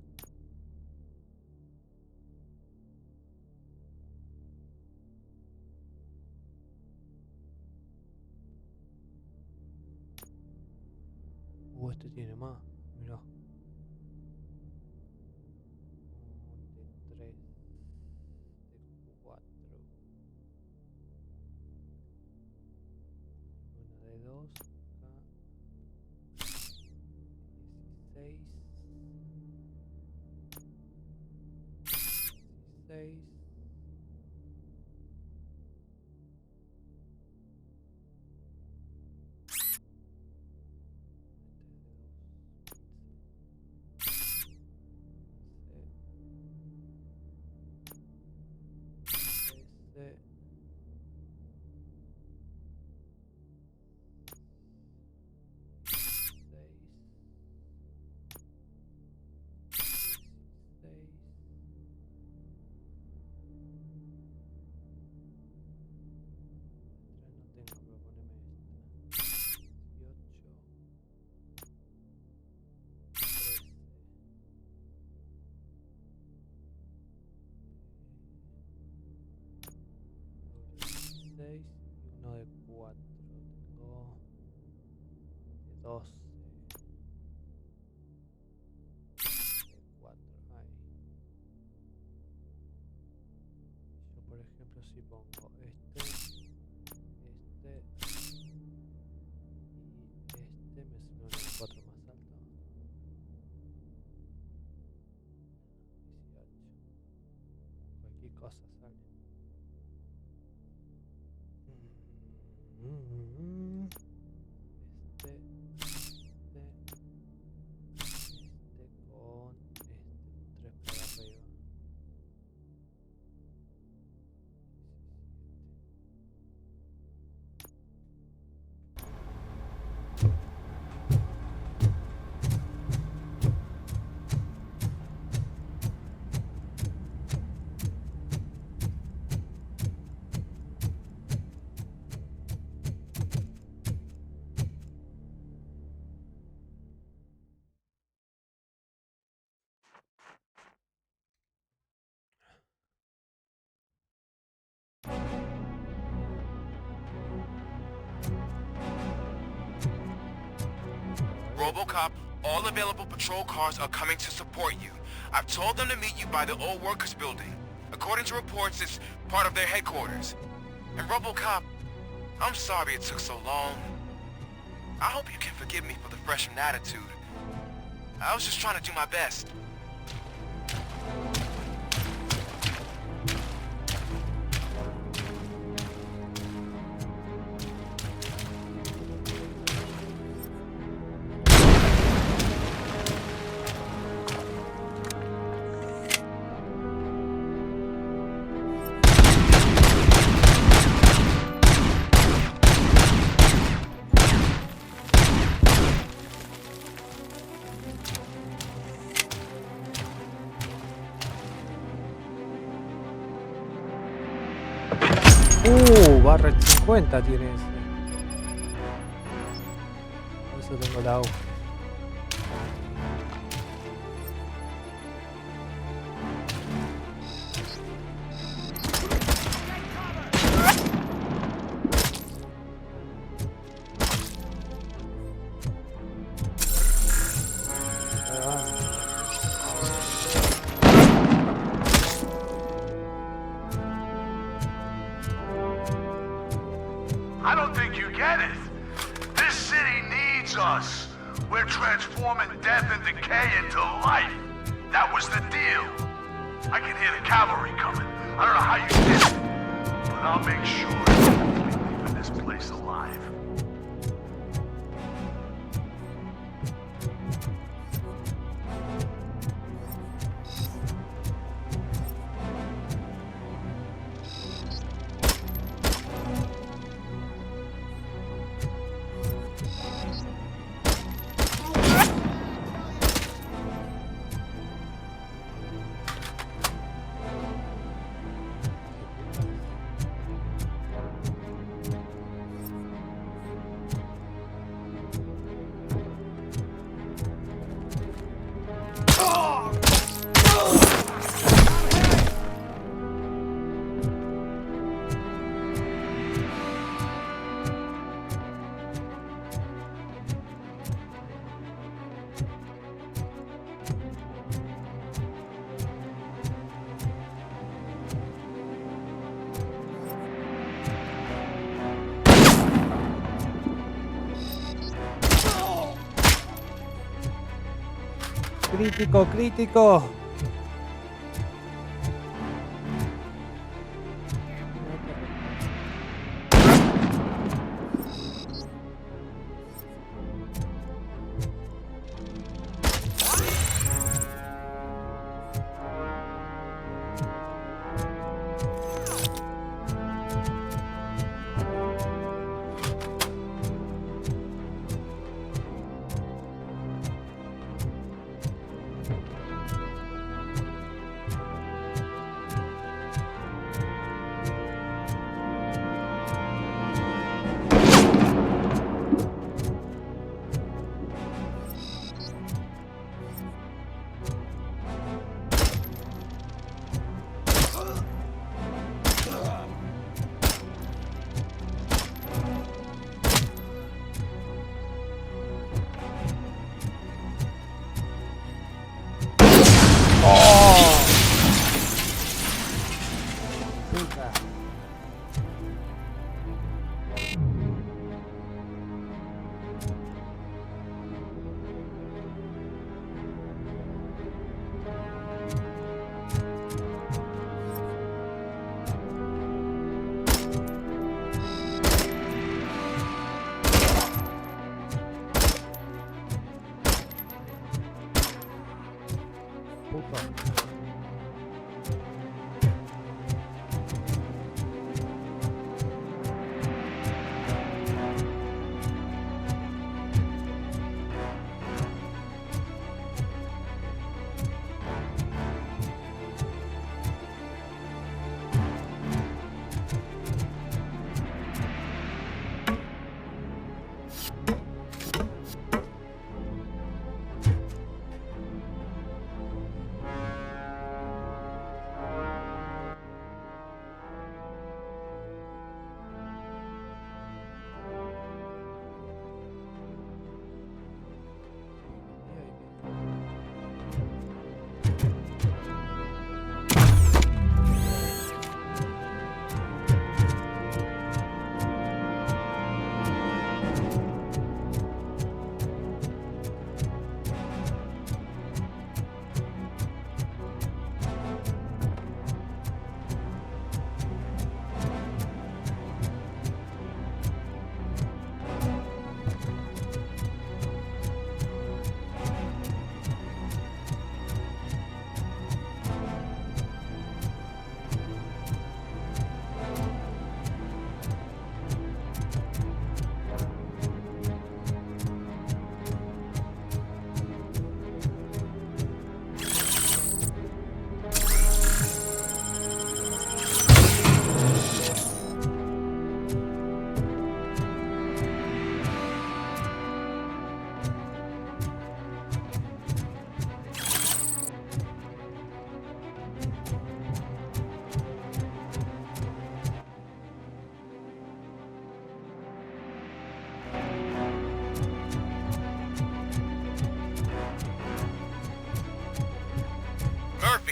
Este tiene más, mirá. De 3, de 4. Una de 2, acá. 16. 16. Y uno de 4. Tengo de 12. De 4. Ahí. Yo por ejemplo si pongo este y me suena el 4 más alto. 18. Cualquier cosa sale. Con 3 para arriba. Robocop, all available patrol cars are coming to support you. I've told them to meet you by the old workers building. According to reports, it's part of their headquarters. And Robocop, I'm sorry it took so long. I hope you can forgive me for the freshman attitude. I was just trying to do my best. Barret 50 tiene ese. Por eso tengo la U. us. We're transforming death and decay into life. That was the deal. I can hear the cavalry coming. I don't know how you did it, but I'll make sure you're leaving this place alive. Crítico, crítico.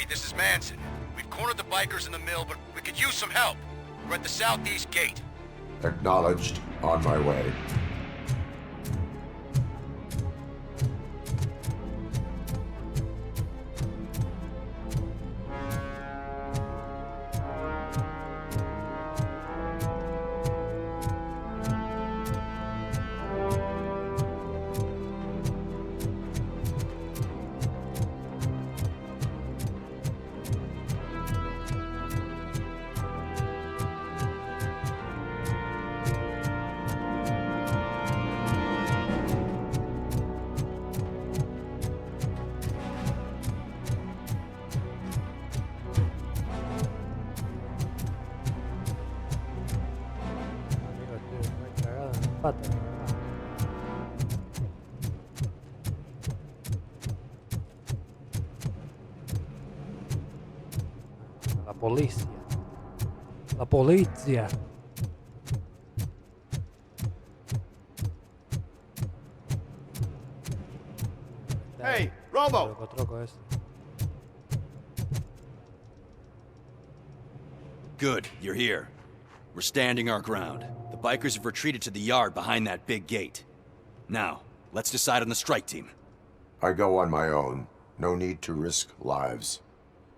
This is Manson. We've cornered the bikers in the mill, but we could use some help. We're at the southeast gate. Acknowledged. On my way. pata. La policía. La policía. Hey, Robo! Troco ese. Good, you're here. We're standing our ground. The bikers have retreated to the yard behind that big gate. Now, let's decide on the strike team. I go on my own. No need to risk lives.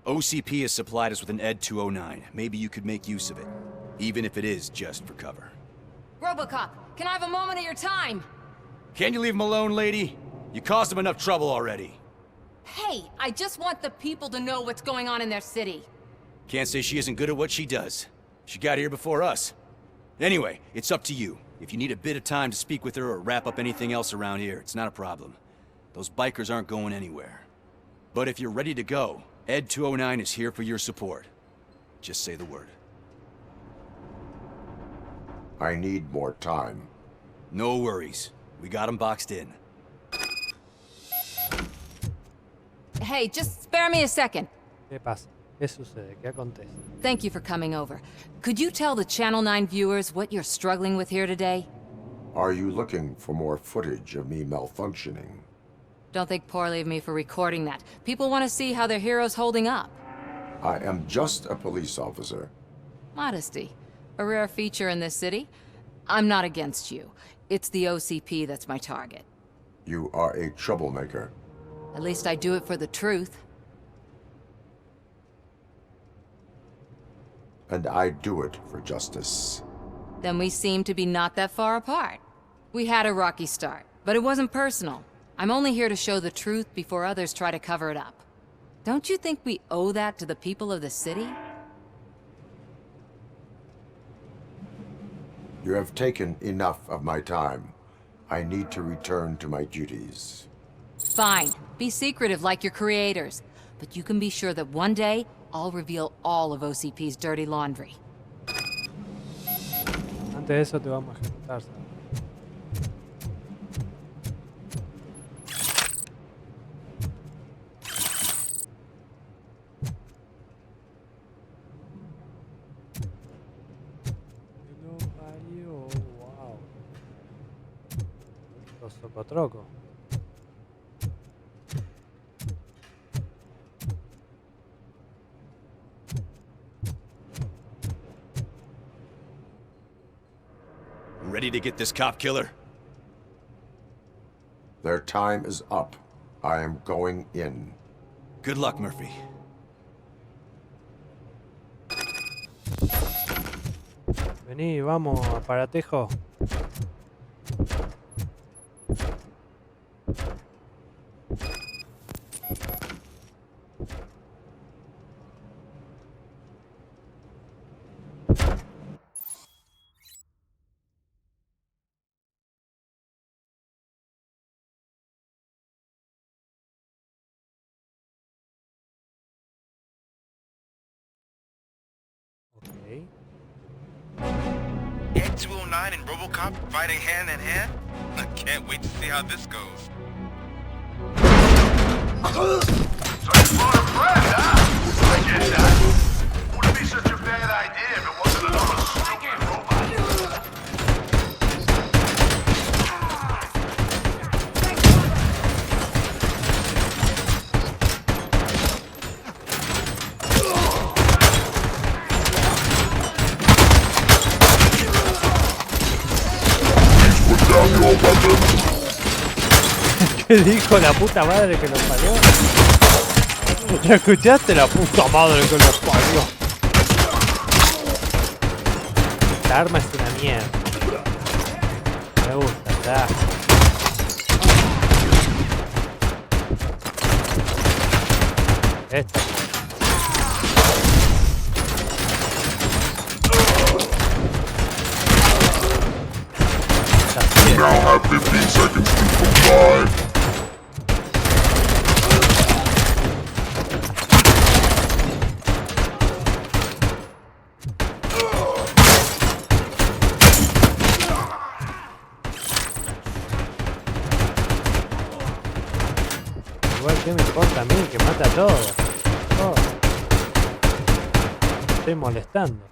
OCP has supplied us with an ED 209. Maybe you could make use of it, even if it is just for cover. Robocop, can I have a moment of your time? Can't you leave him alone, lady? You caused him enough trouble already. Hey, I just want the people to know what's going on in their city. Can't say she isn't good at what she does. She got here before us. Anyway, it's up to you. If you need a bit of time to speak with her or wrap up anything else around here, it's not a problem. Those bikers aren't going anywhere. But if you're ready to go, ED 209 is here for your support. Just say the word. I need more time. No worries. We got him boxed in. Hey, just spare me a second. ¿Qué pasa? ¿Qué sucede? ¿Qué acontece? Thank you for coming over. Could you tell the Channel 9 viewers what you're struggling with here today? Are you looking for more footage of me malfunctioning? Don't think poorly of me for recording that. People want to see how their hero's holding up. I am just a police officer. Modesty. A rare feature in this city. I'm not against you. It's the OCP that's my target. You are a troublemaker. At least I do it for the truth. And I do it for justice. Then we seem to be not that far apart. We had a rocky start, but it wasn't personal. I'm only here to show the truth before others try to cover it up. Don't you think we owe that to the people of the city? You have taken enough of my time. I need to return to my duties. Fine. Be secretive like your creators. But you can be sure that one day, I'll reveal all of OCP's dirty laundry. Antes de eso te vamos a ejecutar, ¿sabes? Wow. Los socotrocos. Ready to get this cop killer? Their time is up. I am going in. Good luck, Murphy. Vení, vamos, aparatejo. Okay. Ed 209 and Robocop fighting hand in hand? I can't wait to see how this goes. So you brought a friend, huh? I get that. Wouldn't be such a bad idea if it wasn't another stupid robot. ¿Qué dijo la puta madre que nos parió? ¿La escuchaste? La puta madre que nos parió. Esta arma es una mierda. Me gusta, ya. Esta. You now have 15 seconds to comply. ¿Qué me importa a mí? Que mata a todos. Oh. Estoy molestando.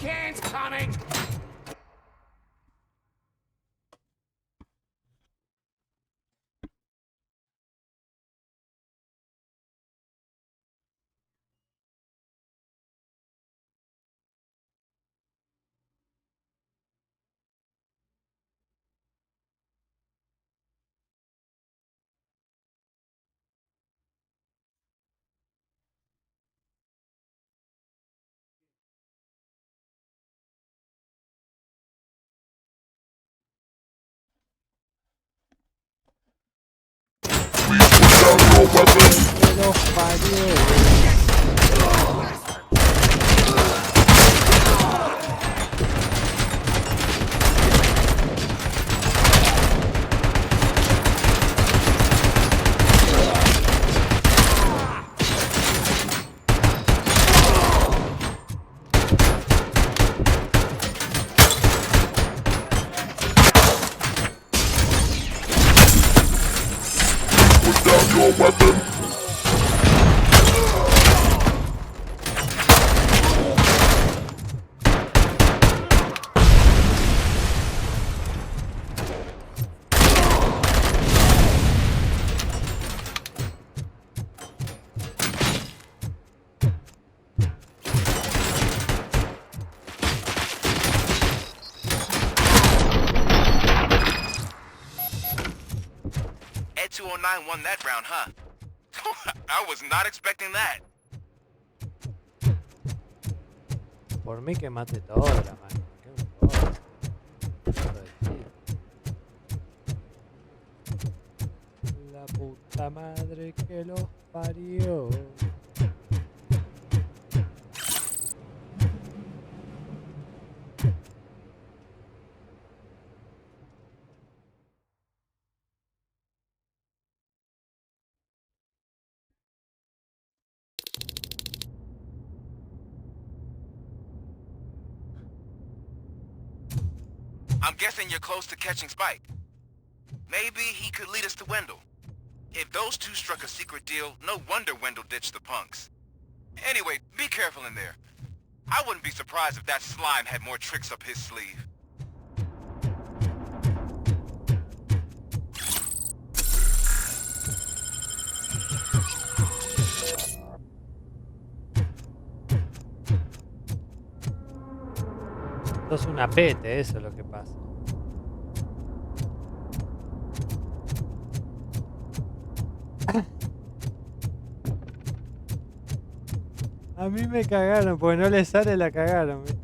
Cans coming! Ed 209 won that round, huh? I was not expecting that. Por mí que mate toda la mano. ¿Qué me importa? La puta madre que los parió. I'm guessing you're close to catching Spike. Maybe he could lead us to Wendell. If those two struck a secret deal, no wonder Wendell ditched the punks. Anyway, be careful in there. I wouldn't be surprised if that slime had more tricks up his sleeve. Esto es una pete, eso es lo que pasa. A mí me cagaron, porque no le sale, la cagaron, ¿viste?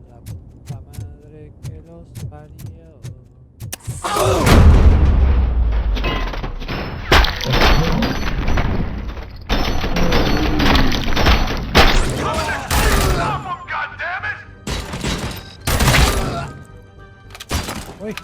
La puta madre que los parió. Uy.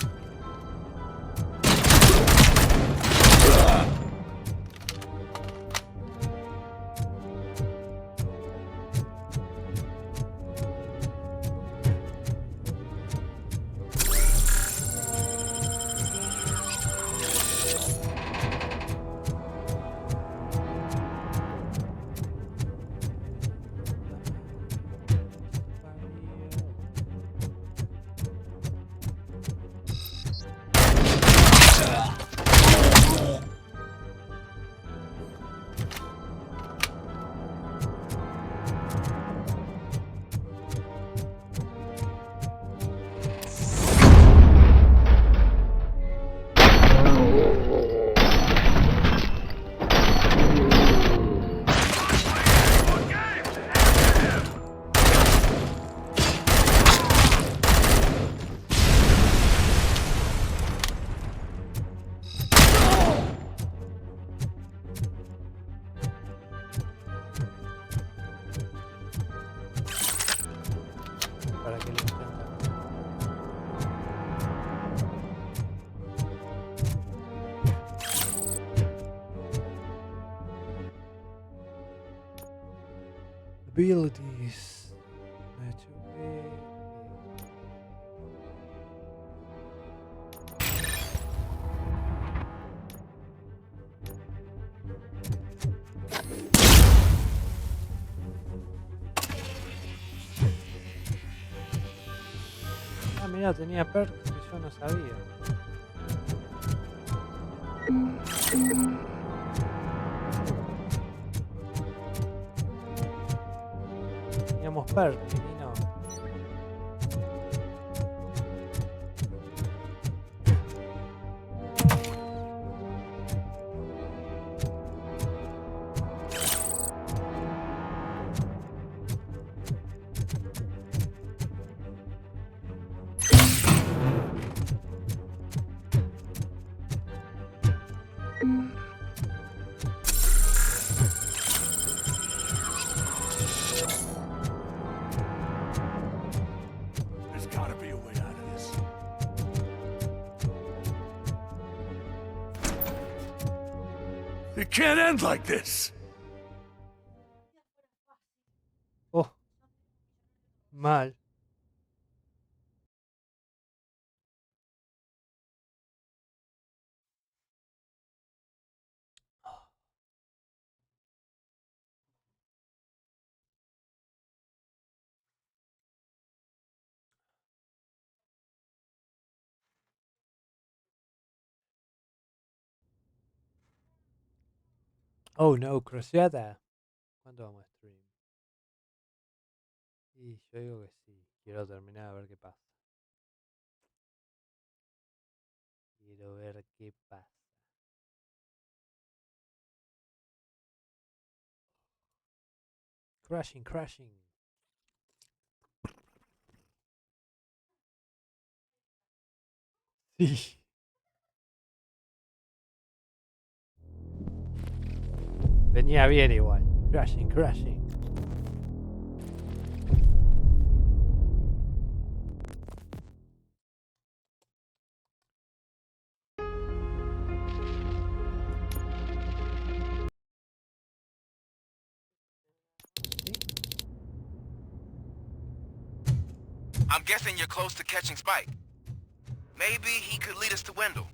abilities. Ah, mira, tenía perks que yo no sabía. Teníamos perks y no. There's gotta be a way out of this. It can't end like this. Oh, mal. Oh no, Cruciata. ¿Cuánto vamos a stream? Y yo digo que sí. Quiero terminar a ver qué pasa. Quiero ver qué pasa. Crashing, crashing. Sí. Venía bien igual. Crashing, crashing. I'm guessing you're close to catching Spike. Maybe he could lead us to Wendell.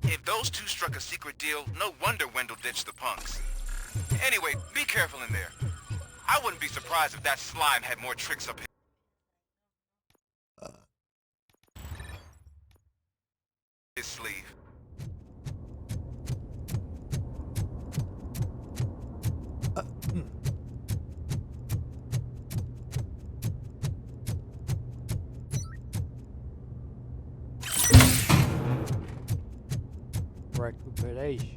If those two struck a secret deal, no wonder Wendell ditched the punks. Anyway, be careful in there. I wouldn't be surprised if that slime had more tricks up his sleeve. Recuperation.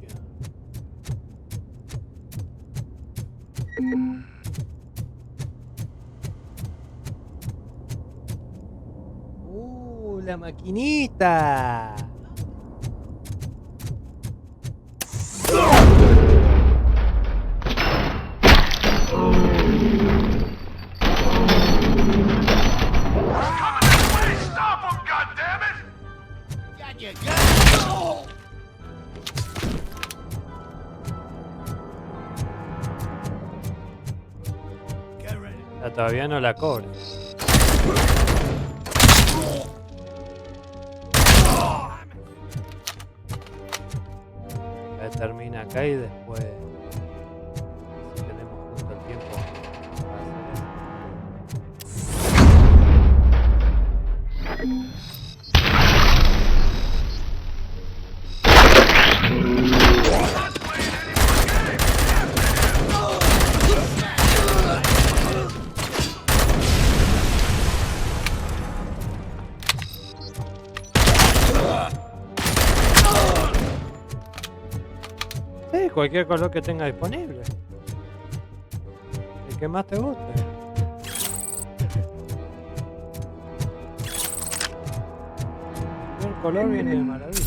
La maquinita. Todavía no la cobro. Termina acá y después, si tenemos justo el tiempo, cualquier color que tenga disponible. El que más te guste. El color viene de maravilla.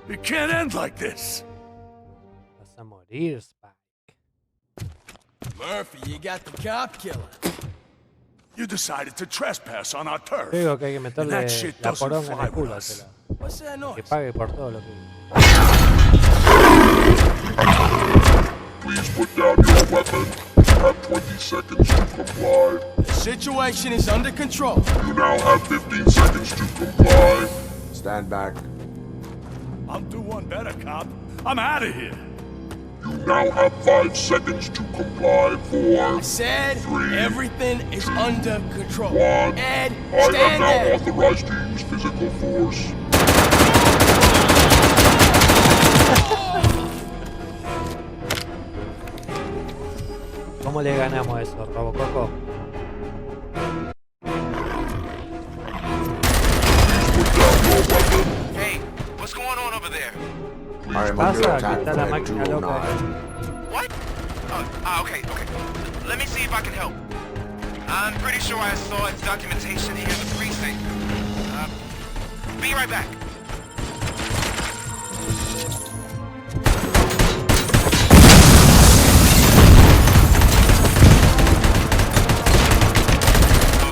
It can't end like this. Vas a morir, Spike. Murphy, you got the cop killer. You decided to trespass on our turf. Yo digo que hay que And meterle that shit la doesn't poronga en fly el culo with a us. What's that noise? que pague por todo lo que Please put down your weapon. You have 20 seconds to comply. The situation is under control. You now have 15 seconds to comply. Stand back. I'll do one better, cop. I'm out of here. You now have 5 seconds to comply. 4, I said 3, everything is under control. 1. Ed, I am stand now there. authorized to use physical force. ¿Cómo le ganamos eso, Robocop? Hey, what's going on over there? I am under Pasa, attack aquí está la from máquina loca. 209. What? Okay. Let me see if I can help. I'm pretty sure I saw its documentation here in the precinct. Be right back.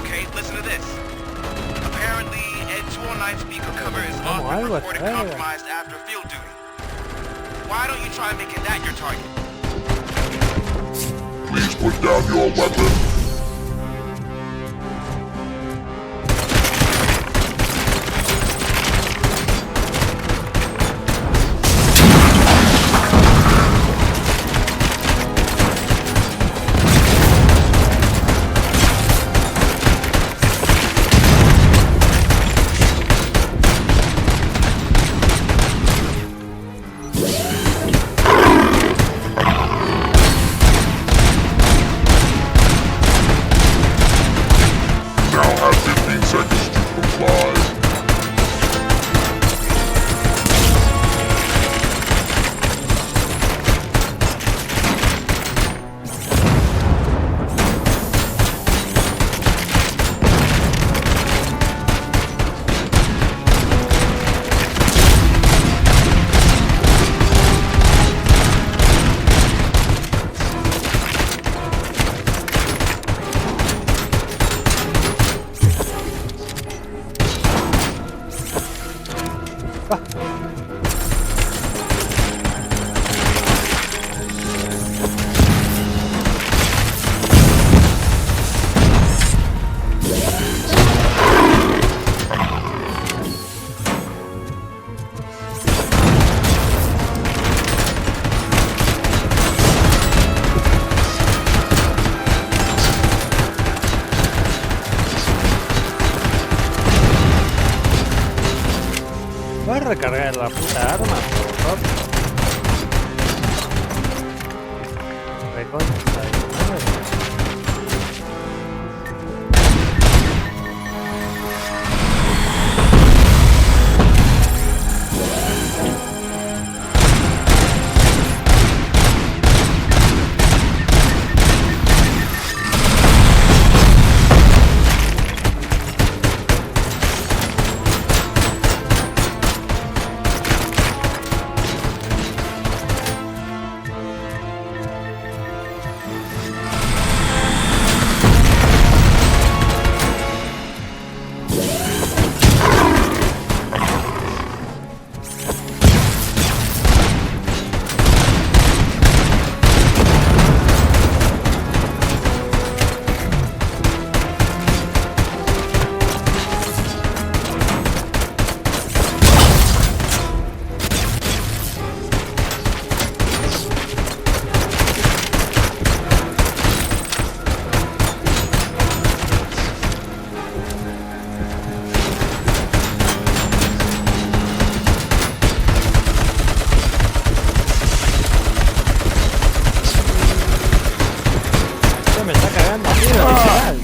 Okay, listen to this. Apparently, Ed 209 speaker cover is often reported compromised after field duty. Why don't you try making that your target? Please put down your weapon. ¿Puedes recargar la puta arma, por favor? Recontra de madre. Me está cagando a tiro, literal.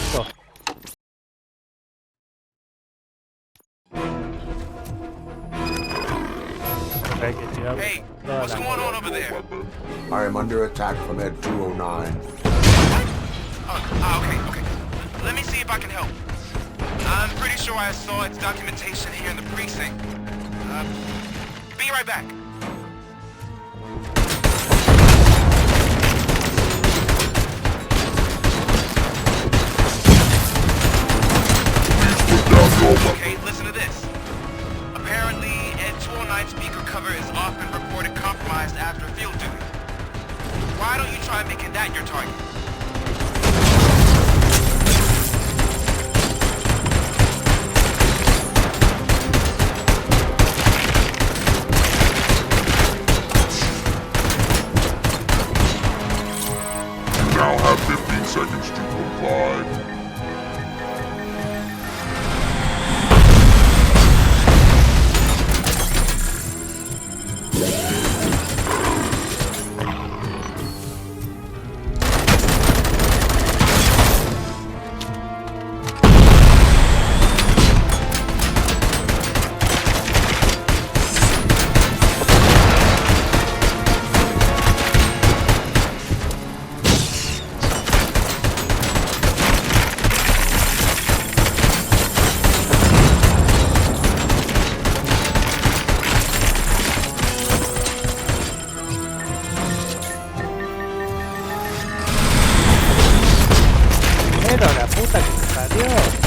Listo. Hay que tirar toda What's la going on over there? I am under attack from Ed 209. Okay. Let me see if I can help. I'm pretty sure I saw its documentation here in the precinct. Be right back. Okay, listen to this. Apparently, Ed 209 speaker cover is often reported compromised after field duty. Why don't you try making that your target? You now have 15 seconds to comply. Pero la puta que me parió.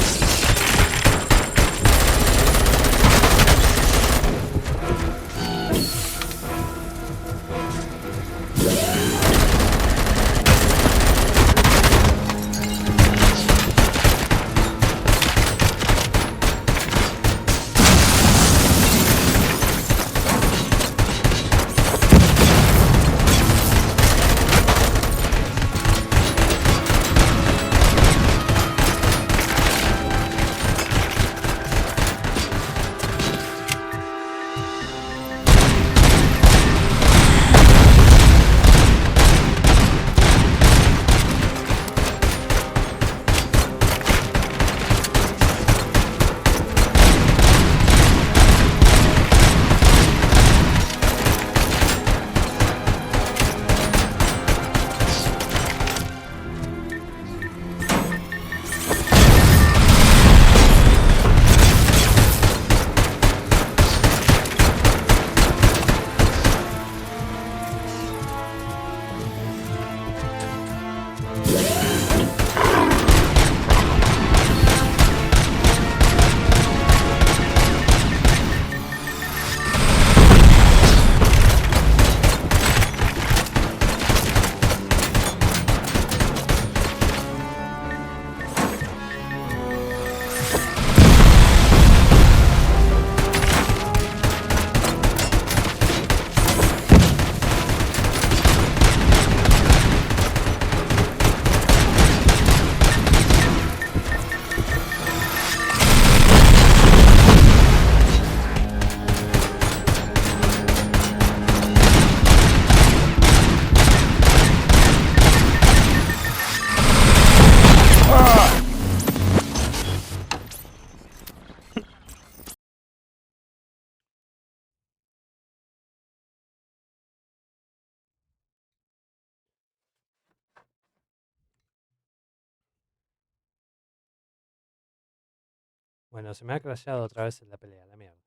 Bueno, se me ha crashado otra vez en la pelea, la mierda.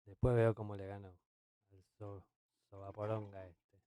Después veo cómo le gano al sobaporonga este.